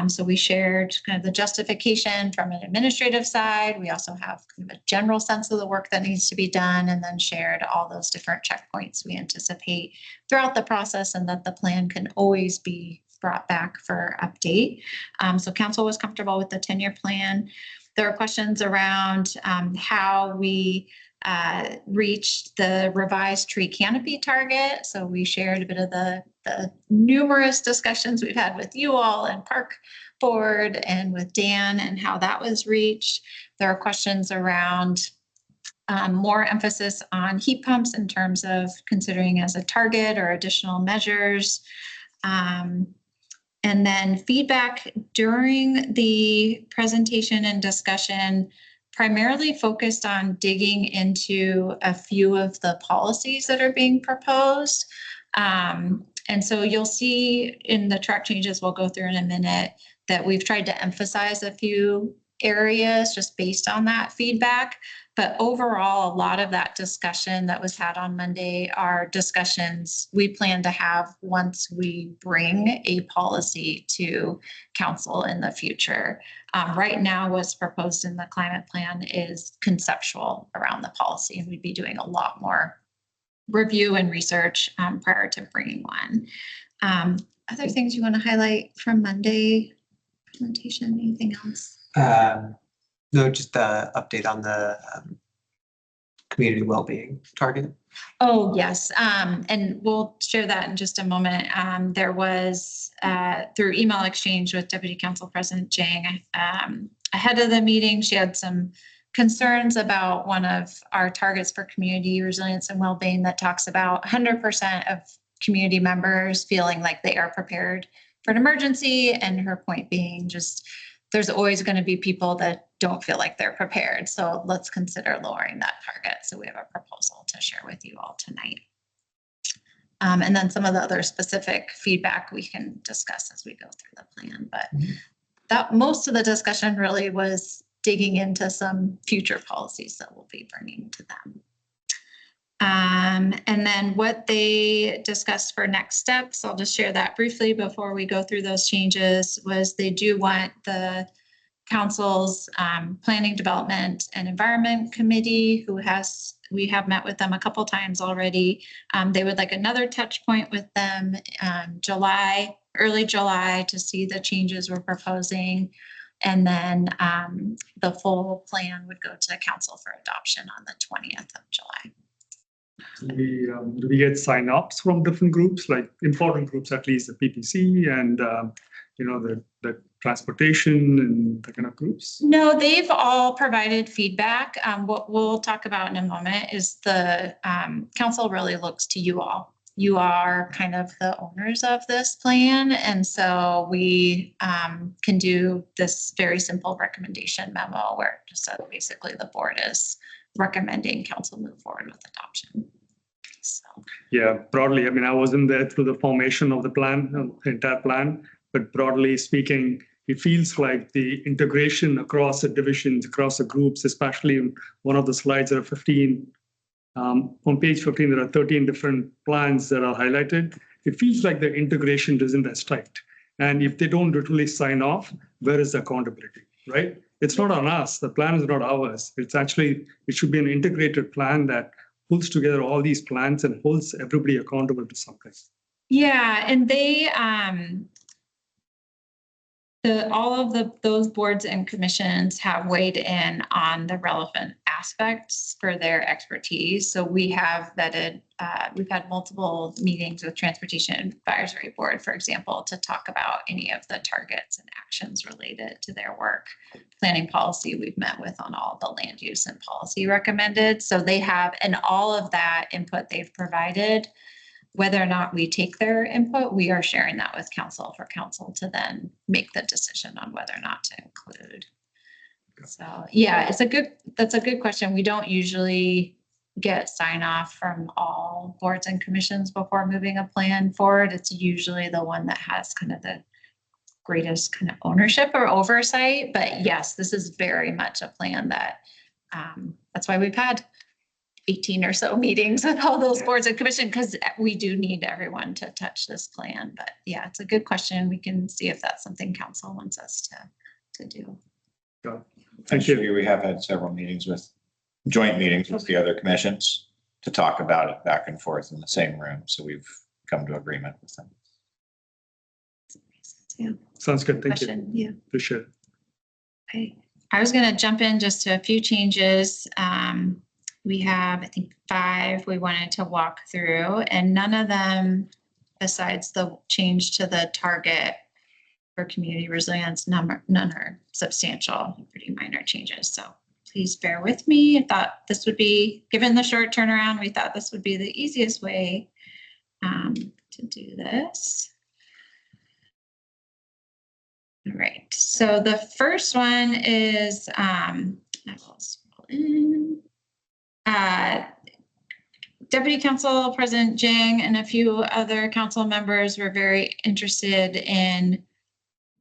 So we shared kind of the justification from an administrative side. We also have kind of a general sense of the work that needs to be done, and then shared all those different checkpoints we anticipate throughout the process, and that the plan can always be brought back for update. So council was comfortable with the 10-year plan. There are questions around how we reached the revised tree canopy target. So we shared a bit of the numerous discussions we've had with you all and Park Board and with Dan, and how that was reached. There are questions around more emphasis on heat pumps in terms of considering as a target or additional measures. And then feedback during the presentation and discussion primarily focused on digging into a few of the policies that are being proposed. And so you'll see in the track changes we'll go through in a minute that we've tried to emphasize a few areas just based on that feedback. But overall, a lot of that discussion that was had on Monday are discussions we plan to have once we bring a policy to council in the future. Right now, what's proposed in the climate plan is conceptual around the policy, and we'd be doing a lot more review and research prior to bringing one. Other things you want to highlight from Monday presentation? Anything else? No, just the update on the community well-being target. Oh, yes. And we'll share that in just a moment. There was, through email exchange with Deputy Council President Jang, ahead of the meeting, she had some concerns about one of our targets for community resilience and well-being that talks about 100% of community members feeling like they are prepared for an emergency. And her point being just, there's always going to be people that don't feel like they're prepared. So let's consider lowering that target. So we have a proposal to share with you all tonight. And then some of the other specific feedback we can discuss as we go through the plan. But that most of the discussion really was digging into some future policies that we'll be bringing to them. And then what they discussed for next steps, I'll just share that briefly before we go through those changes, was they do want the council's planning, development, and environment committee, we have met with them a couple times already. They would like another touch point with them early July, to see the changes we're proposing. And then the full plan would go to council for adoption on the 20th of July. Do we get sign-ups from different groups, like important groups, at least the PPC and the transportation and the kind of groups? No, they've all provided feedback. What we'll talk about in a moment is the council really looks to you all. You are kind of the owners of this plan. And so we can do this very simple recommendation memo where just basically the board is recommending council move forward with adoption. So. Yeah, broadly, I mean, I wasn't there through the formation of the plan, entire plan, but broadly speaking, it feels like the integration across the divisions, across the groups, especially one of the slides, there are 15. On page 15, there are 13 different plans that are highlighted. It feels like the integration isn't as tight. And if they don't literally sign off, where is the accountability, right? It's not on us. The plan is not ours. It's actually, it should be an integrated plan that pulls together all these plans and holds everybody accountable to something. Yeah, and they, all of those boards and commissions have weighed in on the relevant aspects for their expertise. So we have vetted, we've had multiple meetings with Transportation Advisory Board, for example, to talk about any of the targets and actions related to their work. Planning policy, we've met with on all the land use and policy recommended. So they have, and all of that input they've provided, whether or not we take their input, we are sharing that with council for council to then make the decision on whether or not to include. So yeah, that's a good question. We don't usually get sign off from all boards and commissions before moving a plan forward. It's usually the one that has kind of the greatest kind of ownership or oversight. But yes, this is very much a plan that that's why we've had 18 or so meetings with all those boards and commission, because we do need everyone to touch this plan. But yeah, it's a good question. We can see if that's something council wants us to do. Thank you. We have had several joint meetings with the other commissions to talk about it back and forth in the same room. So we've come to agreement with them. Yeah. Sounds good. Thank Question. you. Yeah. Appreciate it. Okay. I was going to jump in just to a few changes. We have, I think, 5 we wanted to walk through, and none of them, besides the change to the target for community resilience, none are substantial, pretty minor changes. So please bear with me. I thought this would be, given the short turnaround, we thought this would be the easiest way to do this. All right, so the first one is, I will scroll in. Deputy Council President Jing and a few other council members were very interested in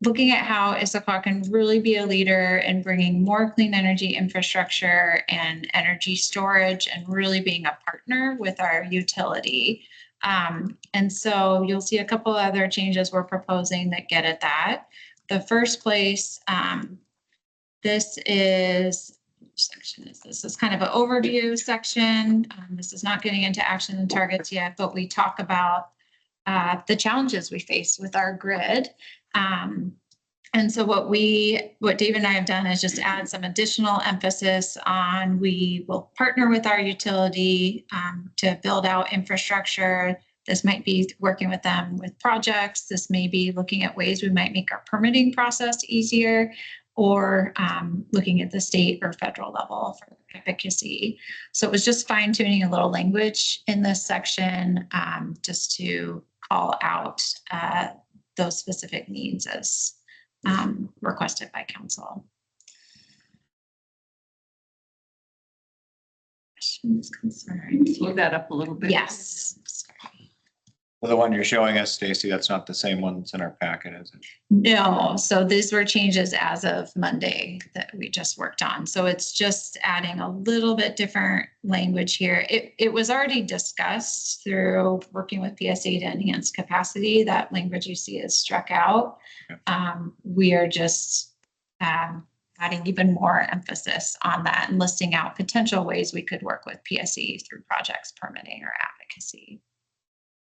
looking at how Issaquah can really be a leader in bringing more clean energy infrastructure and energy storage, and really being a partner with our utility. And so you'll see a couple other changes we're proposing that get at that. The first place, this is, which section is this? This is kind of an overview section. This is not getting into action and targets yet, but we talk about the challenges we face with our grid. And so what Dave and I have done is just add some additional emphasis on, we will partner with our utility to build out infrastructure. This might be working with them with projects. This may be looking at ways we might make our permitting process easier, or looking at the state or federal level for advocacy. So it was just fine tuning a little language in this section, just to call out those specific needs as requested by council. Questions, concerns? Slow that up a little bit. Yes. Well, the one you're showing us, Stacy, that's not the same one that's in our packet, is it? No, so these were changes as of Monday that we just worked on. So it's just adding a little bit different language here. It was already discussed through working with PSA to enhance capacity. That language you see is struck out. We are just adding even more emphasis on that and listing out potential ways we could work with PSE through projects, permitting, or advocacy.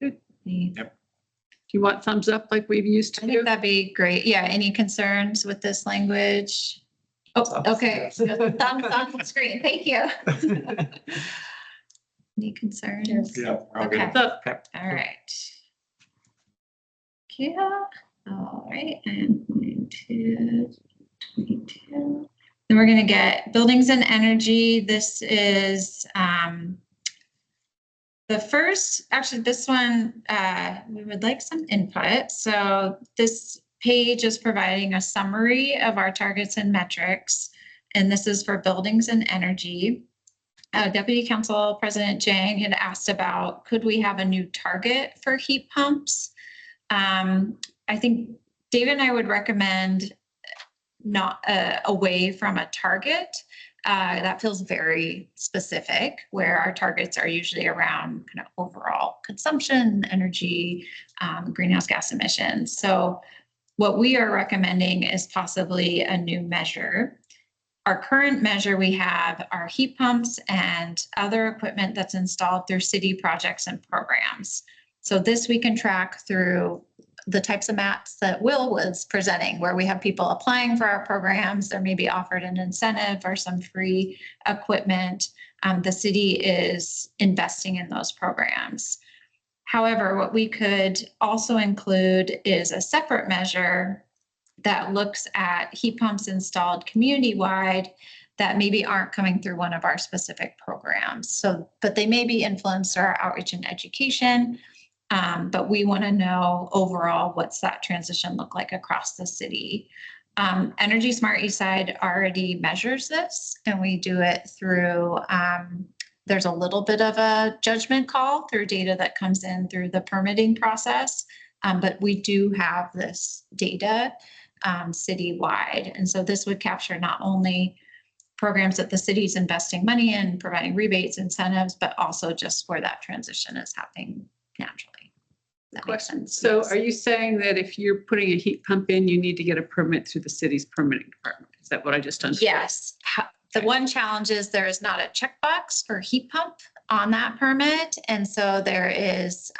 Good. Yep. Do you want thumbs up like we've used to I do? think that'd be great. Yeah, any concerns with this language? Oh, okay. Thumbs on the screen. Thank you. Any concerns? Yeah. we're all Okay. good. All right. Yeah. All right. And 22. Then we're going to get buildings and energy. This is the first, actually this one, we would like some input. So this page is providing a summary of our targets and metrics. And this is for buildings and energy. Deputy Council President Jang had asked about, could we have a new target for heat pumps? I think David and I would recommend not away from a target. That feels very specific, where our targets are usually around kind of overall consumption, energy, greenhouse gas emissions. So what we are recommending is possibly a new measure. Our current measure we have are heat pumps and other equipment that's installed through city projects and programs. So this we can track through the types of maps that Will was presenting, where we have people applying for our programs. They're maybe offered an incentive or some free equipment. The city is investing in those programs. However, what we could also include is a separate measure that looks at heat pumps installed community-wide that maybe aren't coming through one of our specific programs. So, but they may be influenced through our outreach and education. But we want to know overall what's that transition look like across the city. Energy Smart Eastside already measures this, and we do it through, there's a little bit of a judgment call through data that comes in through the permitting process, but we do have this data citywide. And so this would capture not only programs that the city's investing money in, providing rebates, incentives, but also just where that transition is happening naturally. That makes sense. So are you saying that if you're putting a heat pump in, you need to get a permit through the city's permitting department? Is that what I just understood? Yes. The one challenge is there is not a checkbox for heat pump on that permit. And so there is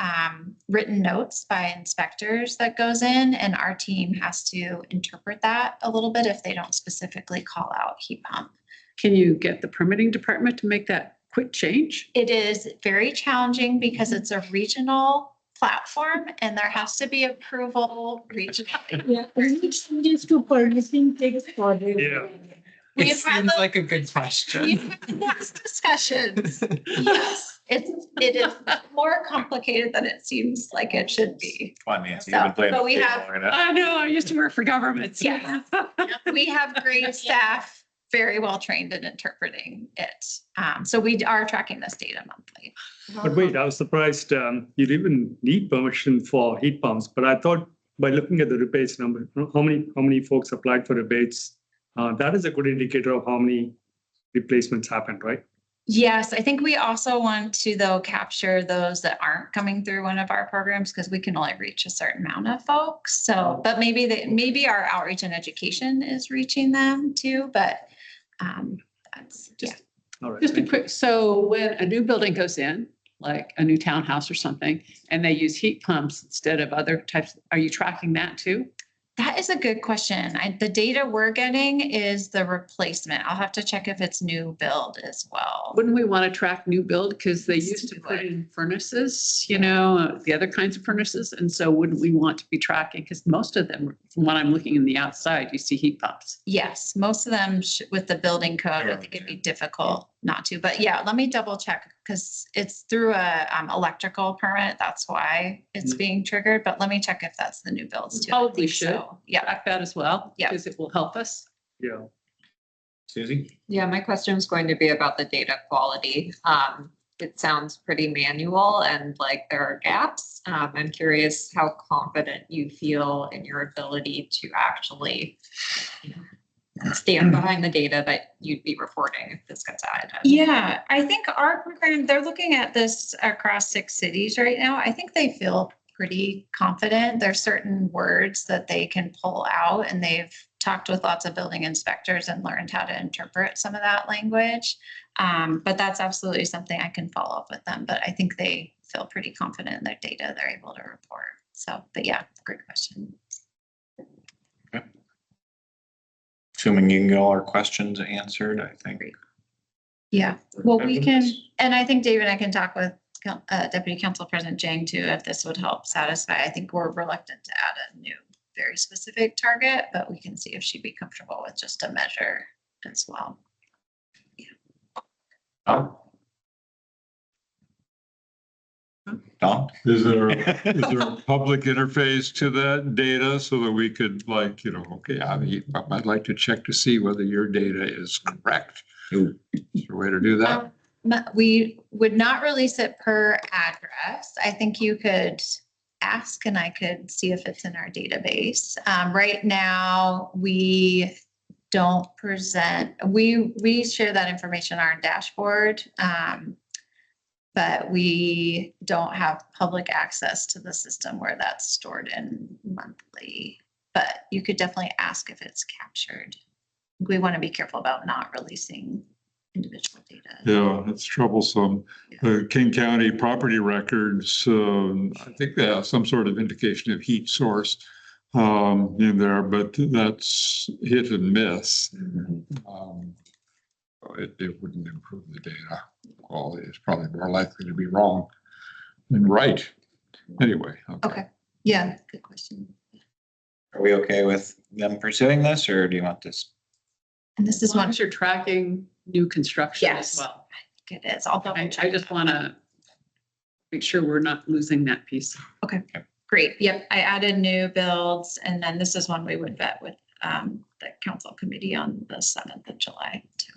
written notes by inspectors that goes in, and our team has to interpret that a little bit if they don't specifically call out heat pump. Can you get the permitting department to make that quick change? It is very challenging because it's a regional platform and there has to be approval regionally. Yeah, any changes to permitting takes forever. Yeah. We've It had seems the- like a good question. We've had those discussions. Yes, it is more complicated than it seems like it should be. Come on, Nancy, you've been playing. But we the game have- long enough. I know, I used to work for government. Yes. We have great staff, very well trained in interpreting it. So we are tracking this data monthly. But wait, I was surprised you didn't even need permission for heat pumps, but I thought by looking at the rebates number, how many folks applied for rebates, that is a good indicator of how many replacements happened, right? Yes, I think we also want to, though, capture those that aren't coming through one of our programs because we can only reach a certain amount of folks. So, but maybe our outreach and education is reaching them too, but that's just. All right. Just a quick, so when a new building goes in, like a new townhouse or something, and they use heat pumps instead of other types, are you tracking that too? That is a good question. The data we're getting is the replacement. I'll have to check if it's new build as well. Wouldn't we want to track new build? Because they used to put in furnaces, you know, the other kinds of furnaces. And so wouldn't we want to be tracking? Because most of them, from what I'm looking in the outside, you see heat pumps. Yes, most of them with the building code, I think it'd be difficult not to. But yeah, let me double check because it's through a electrical permit. That's why it's being triggered. But let me check if that's the new builds too. Probably should. Yeah, track that as well. Yeah, because it will help us. Yeah. Susie? Yeah, my question is going to be about the data quality. It sounds pretty manual and like there are gaps. I'm curious how confident you feel in your ability to actually stand behind the data that you'd be reporting if this gets added. Yeah, I think our program, they're looking at this across 6 cities right now. I think they feel pretty confident. There's certain words that they can pull out, and they've talked with lots of building inspectors and learned how to interpret some of that language. But that's absolutely something I can follow up with them. But I think they feel pretty confident in their data they're able to report. So, but yeah, great question. Assuming you can get all our questions answered, I think. Yeah, well, we can, and I think David and I can talk with Deputy Council President Jang too, if this would help satisfy. I think we're reluctant to add a new, very specific target, but we can see if she'd be comfortable with just a measure as well. Don? Is there a public interface to that data so that we could like, you know, okay, I'd like to check to see whether your data is correct. Is there a way to do that? We would not release it per address. I think you could ask and I could see if it's in our database. Right now, we don't present, we share that information on our dashboard. But we don't have public access to the system where that's stored in monthly. But you could definitely ask if it's captured. We want to be careful about not releasing individual data. Yeah, it's troublesome. King County property records, I think they have some sort of indication of heat source in there, but that's hit and miss. It wouldn't improve the data quality. It's probably more likely to be wrong than right. Anyway. Okay. Yeah, good question. Are we okay with them pursuing this, or do you want this? And this is one you're tracking new construction yes, as well. I think it is. I just want to make sure we're not losing that piece. Okay, great. Yep, I added new builds, and then this is one we would vet with the council committee on the 7th of July too.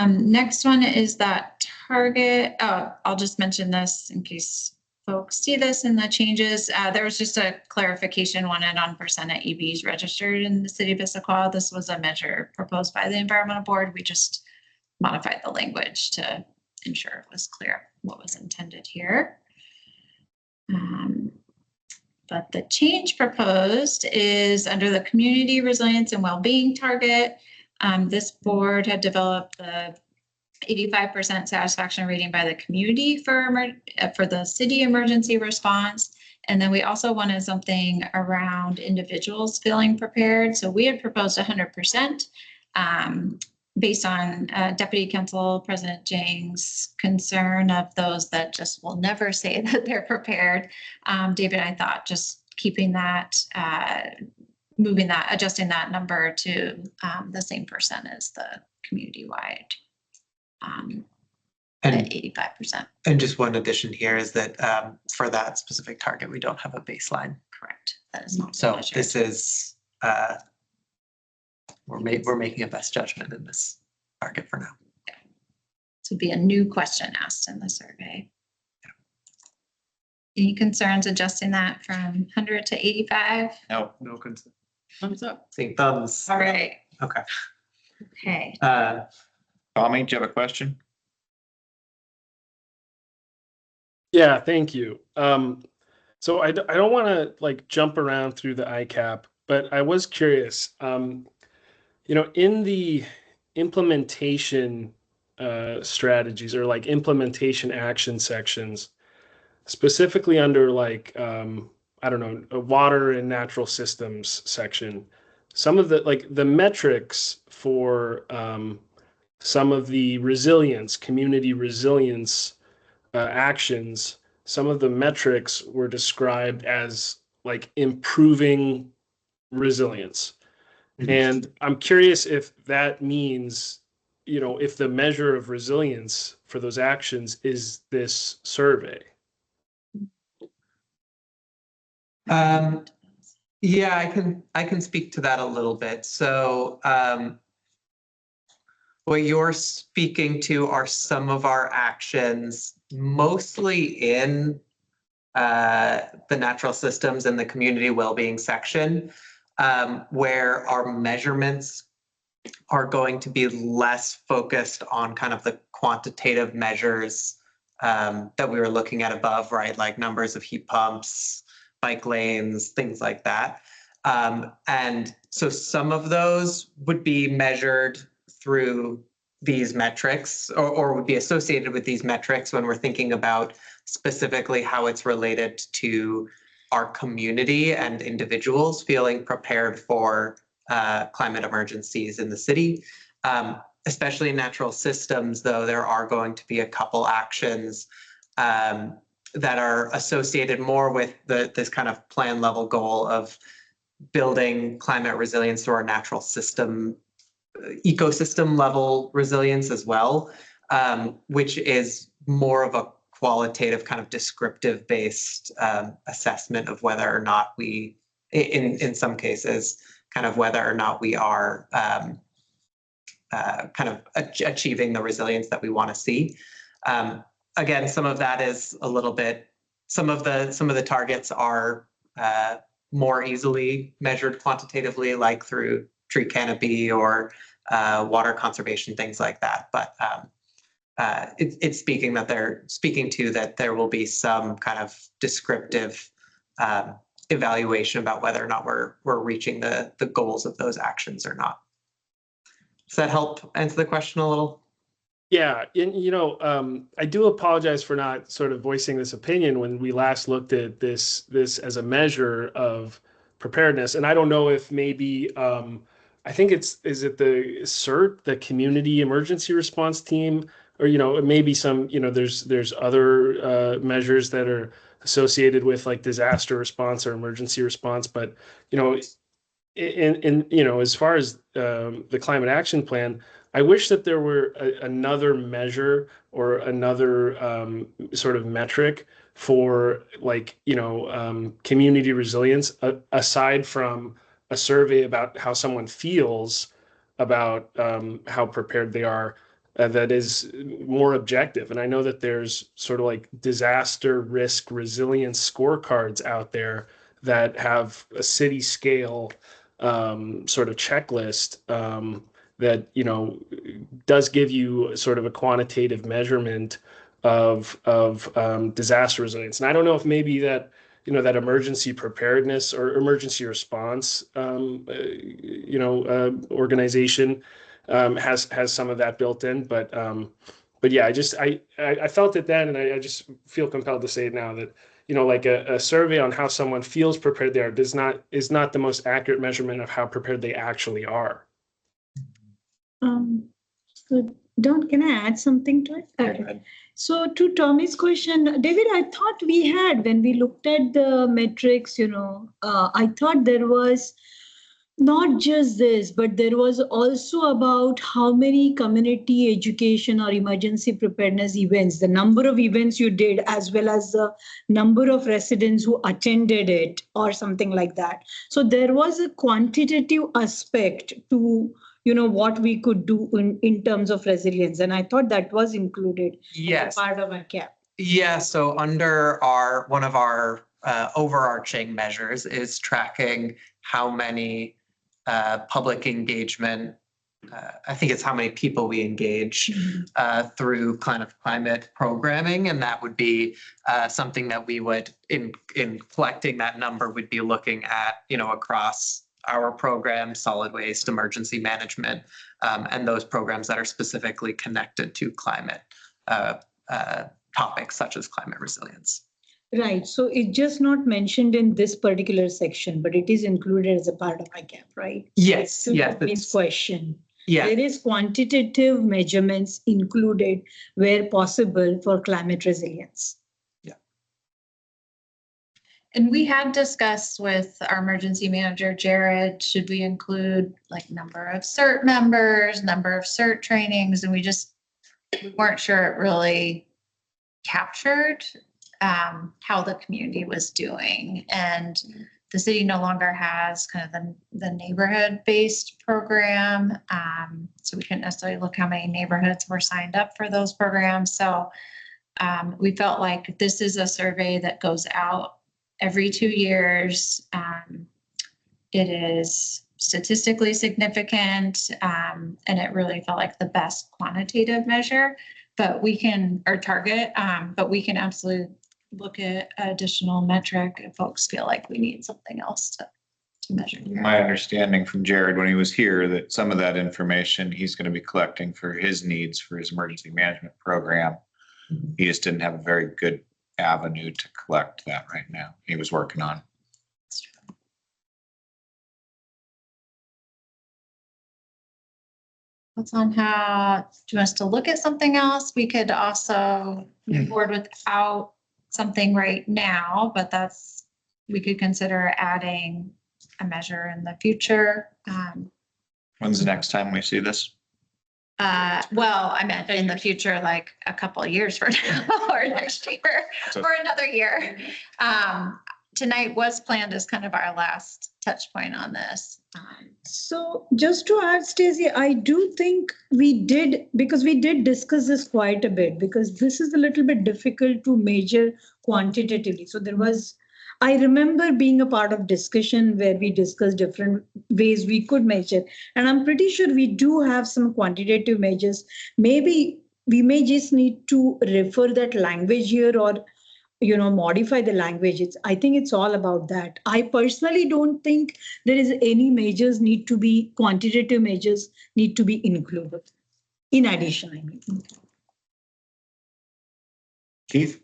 Next one is that target. Oh, I'll just mention this in case folks see this in the changes. There was just a clarification wanted on percent of EVs registered in the city of Issaquah. This was a measure proposed by the environmental board. We just modified the language to ensure it was clear what was intended here. But the change proposed is under the community resilience and well-being target. This board had developed the 85% satisfaction rating by the community for the city emergency response. And then we also wanted something around individuals feeling prepared. So we had proposed 100% based on Deputy Council President Jang's concern of those that just will never say that they're prepared. David, I thought just keeping that moving that, adjusting that number to the same percent as the community-wide at 85%. And just one addition here is that for that specific target, we don't have a baseline. Correct. That is not so this is we're making a best judgment in this target for now. Yeah. So it'd be a new question asked in the survey. Any concerns adjusting that from 100 to 85? No concern. Thumbs up. Seeing thumbs. All right. Okay. Okay. Tommy, do you have a question? Yeah, thank you. So I don't want to like jump around through the ICAP, but I was curious, you know, in the implementation strategies or like implementation action sections, specifically under like, I don't know, a water and natural systems section, some of the, like the metrics for some of the resilience, community resilience actions, some of the metrics were described as like improving resilience. And I'm curious if that means, you know, if the measure of resilience for those actions is this survey. Yeah, I can speak to that a little bit. So what you're speaking to are some of our actions, mostly in the natural systems and the community well-being section, where our measurements are going to be less focused on kind of the quantitative measures that we were looking at above, right? Like numbers of heat pumps, bike lanes, things like that. And so some of those would be measured through these metrics or would be associated with these metrics when we're thinking about specifically how it's related to our community and individuals feeling prepared for climate emergencies in the city. Especially in natural systems, though, there are going to be a couple actions that are associated more with this kind of plan level goal of building climate resilience through our natural system, ecosystem level resilience as well, which is more of a qualitative kind of descriptive based assessment of whether or not we, in some cases, kind of whether or not we are kind of achieving the resilience that we want to see. Again, some of that is a little bit, some of the targets are more easily measured quantitatively, like through tree canopy or water conservation, things like that. But it's speaking to that there will be some kind of descriptive evaluation about whether or not we're reaching the goals of those actions or not. Does that help answer the question a little? Yeah, and you know, I do apologize for not sort of voicing this opinion when we last looked at this as a measure of preparedness. And I don't know if maybe I think is it the CERT, the Community Emergency Response Team, or you know, maybe some, you know, there's other measures that are associated with like disaster response or emergency response. But you know, in you know, as far as the climate action plan, I wish that there were another measure or another sort of metric for like, you know, community resilience aside from a survey about how someone feels about how prepared they are, that is more objective. And I know that there's sort of like disaster risk resilience scorecards out there that have a city scale sort of checklist that, you know, does give you sort of a quantitative measurement of disaster resilience. And I don't know if maybe that, you know, that emergency preparedness or emergency response, you know, organization has some of that built in. But yeah, I felt it then, and I just feel compelled to say it now that, you know, like a survey on how someone feels prepared they are is not the most accurate measurement of how prepared they actually are. So Don, can I add something to it? Okay. So to Tommy's question, David, I thought we had, when we looked at the metrics, you know, I thought there was not just this, but there was also about how many community education or emergency preparedness events, the number of events you did, as well as the number of residents who attended it or something like that. So there was a quantitative aspect to, you know, what we could do in terms of resilience. And I thought that was included as part of our CAP. Yeah, so under one of our overarching measures is tracking how many public engagement, I think it's how many people we engage through kind of climate programming. And that would be something that we would, in collecting that number, would be looking at, you know, across our program, solid waste, emergency management, and those programs that are specifically connected to climate topics such as climate resilience. Right, so it's just not mentioned in this particular section, but it is included as a part of ICAP, right? Yes, To yes. This question. Yeah. There is quantitative measurements included where possible for climate resilience. And we had discussed with our emergency manager, Jared, should we include like number of CERT members, number of CERT trainings, and we weren't sure it really captured how the community was doing. And the city no longer has kind of the neighborhood-based program. So we couldn't necessarily look how many neighborhoods were signed up for those programs. So we felt like this is a survey that goes out every 2 years. It is statistically significant, and it really felt like the best quantitative measure, but we can, or target, but we can absolutely look at additional metric if folks feel like we need something else to measure. My understanding from Jared when he was here that some of that information he's going to be collecting for his needs for his emergency management program. He just didn't have a very good avenue to collect that right now. He was working on. What's on how, do you want us to look at something else? We could also move forward without something right now, but we could consider adding a measure in the future. When's the next time we see this? Well, I meant in the future, like a couple of years from now or next year or another year. Tonight was planned as kind of our last touch point on this. So just to add, Stacey, I do think we did discuss this quite a bit because this is a little bit difficult to measure quantitatively. So I remember being a part of discussion where we discussed different ways we could measure. And I'm pretty sure we do have some quantitative measures. Maybe we may just need to refer that language here or modify the language. I think it's all about that. I personally don't think there is any quantitative measures need to be included. In addition, I mean. Keith?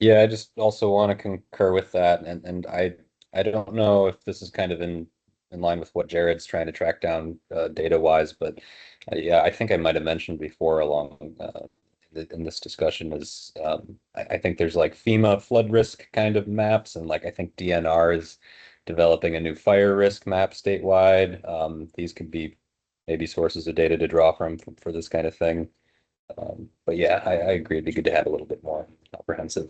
Yeah, I just also want to concur with that. And I don't know if this is kind of in line with what Jared's trying to track down data wise, but yeah, I think I might have mentioned before along in this discussion is I think there's like FEMA flood risk kind of maps, and like I think DNR is developing a new fire risk map statewide. These could be maybe sources of data to draw from for this kind of thing. But yeah, I agree. It'd be good to have a little bit more comprehensive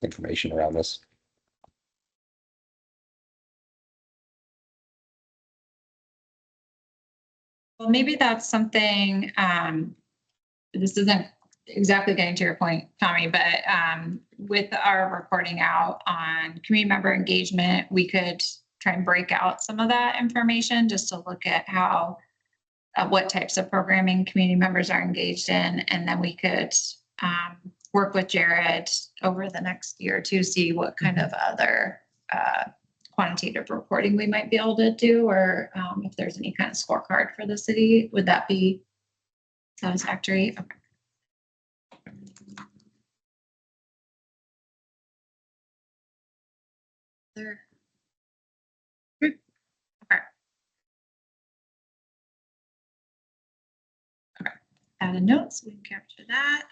information around this. Well, maybe that's something, this isn't exactly getting to your point, Tommy, but with our reporting out on community member engagement, we could try and break out some of that information just to look at how, what types of programming community members are engaged in. And then we could work with Jared over the next year to see what kind of other quantitative reporting we might be able to do, or if there's any kind of scorecard for the city. Would that be satisfactory? Okay. There. Okay. Okay. Add a note so we can capture that.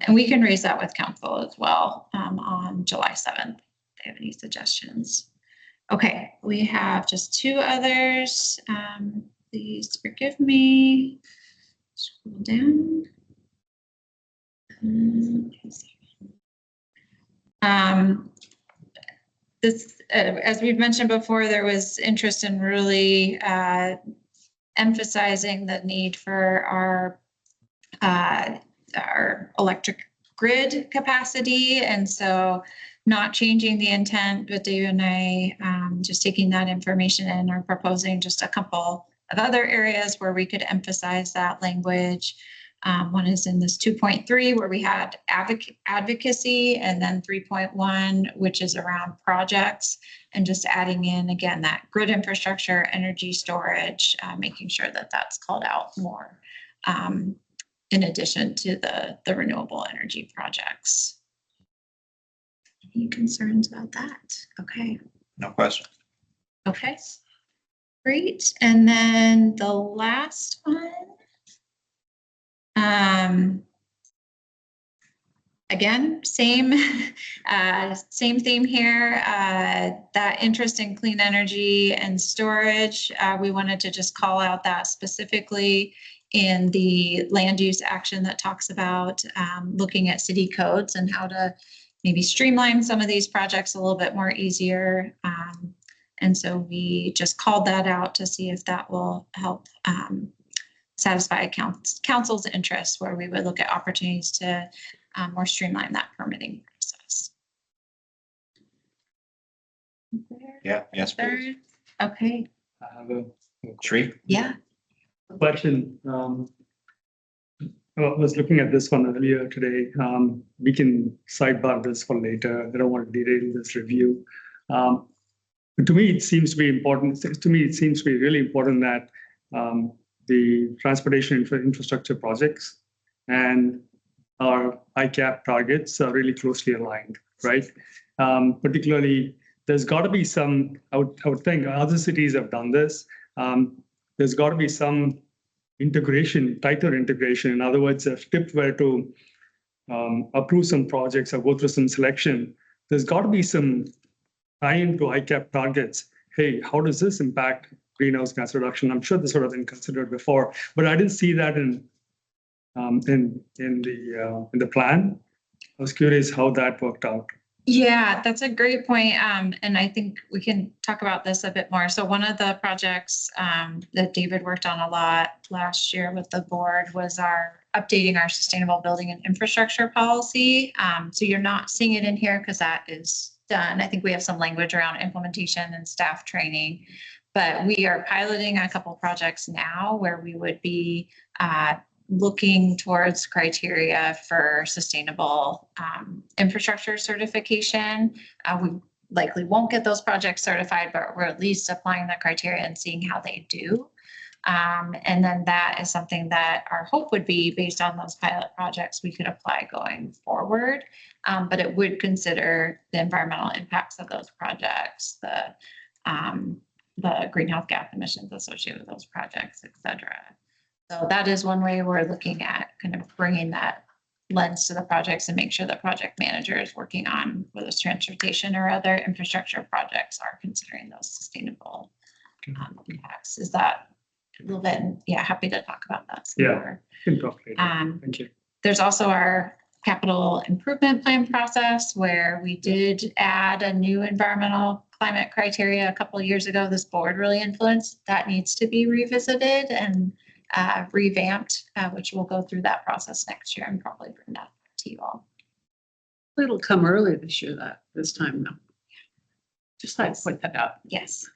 And we can raise that with council as well on July 7th. If they have any suggestions. Okay, we have just two others. Please forgive me. Scroll down. This, as we've mentioned before, there was interest in really emphasizing the need for our electric grid capacity, and so not changing the intent, but Dave and I just taking that information and are proposing just a couple of other areas where we could emphasize that language. One is in this 2.3 where we had advocacy, and then 3.1, which is around projects, and just adding in again that grid infrastructure, energy storage, making sure that that's called out more. in addition to the renewable energy projects. Any concerns about that? Okay. No question. Okay. Great. And then the last one. Again, same theme here. That interest in clean energy and storage. We wanted to just call out that specifically in the land use action that talks about looking at city codes and how to maybe streamline some of these projects a little bit more easier. And so we just called that out to see if that will help satisfy council's interests, where we would look at opportunities to more streamline that permitting process. Yeah, yes, please. Okay. I have a Sri? Yeah. question. I was looking at this one earlier today. We can sidebar this for later. I don't want to derail this review. But to me, it seems to be important. To me, it seems to be really important that the transportation infrastructure projects and our ICAP targets are really closely aligned, right? Particularly, there's got to be some, I would think other cities have done this. There's got to be some integration, tighter integration. In other words, if TIP were to approve some projects or go through some selection, there's got to be some tie-in to ICAP targets. Hey, how does this impact greenhouse gas reduction? I'm sure this would have been considered before, but I didn't see that in the plan. I was curious how that worked out. Yeah, that's a great point. And I think we can talk about this a bit more. So one of the projects that David worked on a lot last year with the board was updating our sustainable building and infrastructure policy. So you're not seeing it in here because that is done. I think we have some language around implementation and staff training, but we are piloting a couple projects now where we would be looking towards criteria for sustainable infrastructure certification. We likely won't get those projects certified, but we're at least applying the criteria and seeing how they do. And then that is something that our hope would be, based on those pilot projects, we could apply going forward. But it would consider the environmental impacts of those projects, the greenhouse gas emissions associated with those projects, et cetera. So that is one way we're looking at kind of bringing that lens to the projects and make sure that project managers working on whether it's transportation or other infrastructure projects are considering those sustainable impacts. Is that a little bit? Yeah, happy to talk about that some more. We can talk later. Thank you. There's also our capital improvement plan process, where we did add a new environmental climate criteria a couple of years ago. This board really influenced. That needs to be revisited and revamped, which we'll go through that process next year and probably bring that to you all. It'll come early this year, this time though. Just like point that out. Yes.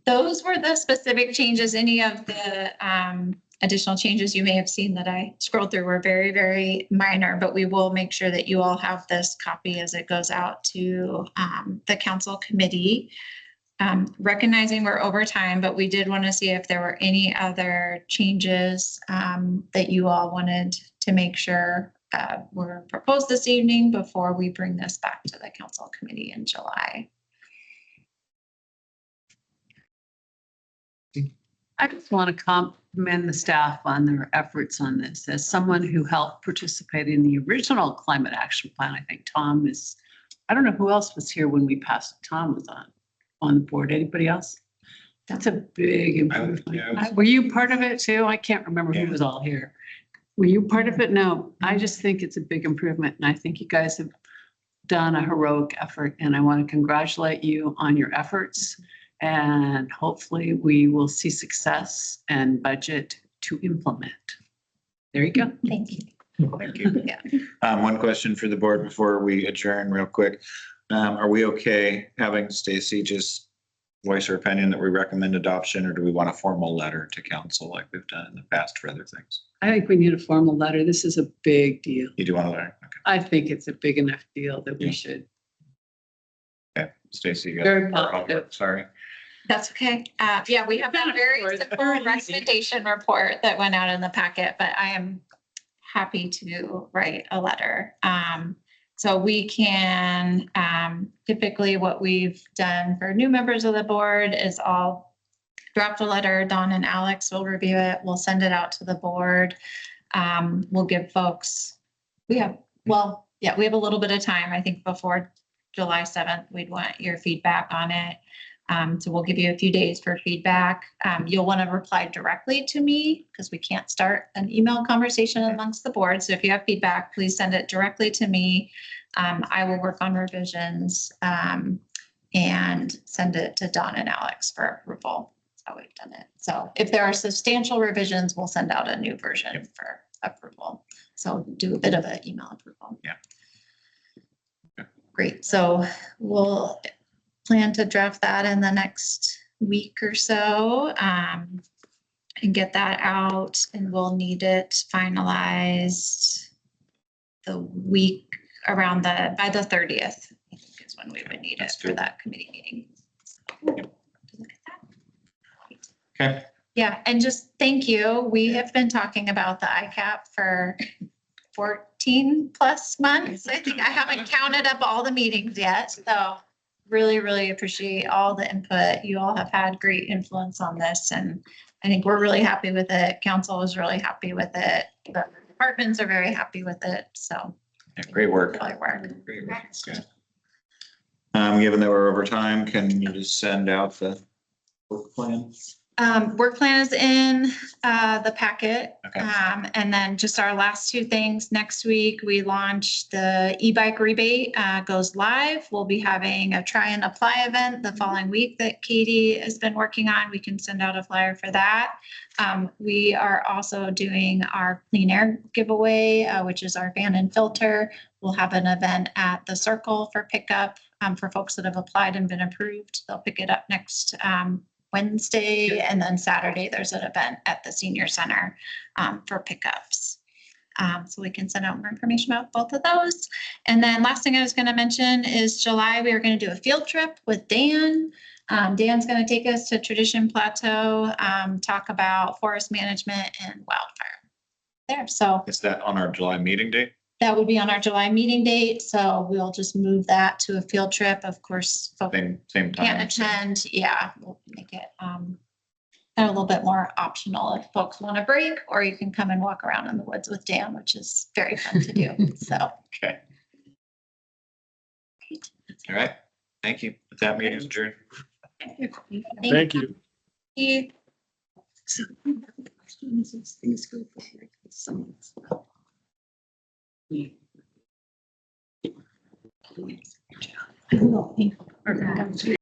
Those were the specific changes. Any of the additional changes you may have seen that I scrolled through were very, very minor, but we will make sure that you all have this copy as it goes out to the council committee. Recognizing we're over time, but we did want to see if there were any other changes that you all wanted to make sure were proposed this evening before we bring this back to the council committee in July. I just want to commend the staff on their efforts on this. As someone who helped participate in the original climate action plan, I think Tom is, I don't know who else was here when we passed it. Tom was on the board. Anybody else? That's a big improvement. Were you part of it too? I can't remember who was all here. Were you part of it? No, I just think it's a big improvement. And I think you guys have done a heroic effort, and I want to congratulate you on your efforts. And hopefully we will see success and budget to implement. There you go. Thank you. Thank you. One question for the board before we adjourn real quick. Are we okay having Stacy just voice her opinion that we recommend adoption, or do we want a formal letter to council like we've done in the past for other things? I think we need a formal letter. This is a big deal. You do want a letter? Okay. I think it's a big enough deal that we should. Okay, Stacy, you got Very positive. sorry. That's okay. Yeah, we have that very simple recommendation report that went out in the packet, but I am happy to write a letter. So we can, typically what we've done for new members of the board is I'll draft a letter. Dawn and Alex will review it. We'll send it out to the board. We'll give folks, we have a little bit of time, I think before July 7th, we'd want your feedback on it. So we'll give you a few days for feedback. You'll want to reply directly to me because we can't start an email conversation amongst the board. So if you have feedback, please send it directly to me. I will work on revisions and send it to Dawn and Alex for approval. That's how we've done it. So if there are substantial revisions, we'll send out a new version for approval. So do a bit of an email approval. Yeah. Great. So we'll plan to draft that in the next week or so and get that out, and we'll need it finalized the week around by the 30th, I think is when we would need it for that committee meeting. Okay. Yeah, and just thank you. We have been talking about the ICAP for 14 plus months. I think I haven't counted up all the meetings yet, so really, really appreciate all the input. You all have had great influence on this, and I think we're really happy with it. Council is really happy with it. The departments are very happy with it. So great work. Great work. Great work. Good. Given that we're over time, can you just send out the work plan? Work plan is in the packet. Okay. And then just our last two things. Next week, we launch the e-bike rebate goes live. We'll be having a try and apply event the following week that Katie has been working on. We can send out a flyer for that. We are also doing our clean air giveaway, which is our van and filter. We'll have an event at the Circle for pickup for folks that have applied and been approved. They'll pick it up next Wednesday, and then Saturday there's an event at the senior center for pickups. So we can send out more information about both of those. And then last thing I was going to mention is July, we are going to do a field trip with Dan. Dan's going to take us to Tradition Plateau, talk about forest management and wildfire there. So Is that on our July meeting date? that would be on our July meeting date. So we'll just move that to a field trip. Of course, folks Same time. can't attend. Yeah, we'll make it a little bit more optional if folks want a break, or you can come and walk around in the woods with Dan, which is very fun to do. So. Okay. All right. Thank you. That meeting is adjourned. Thank you. Thank you. Okay.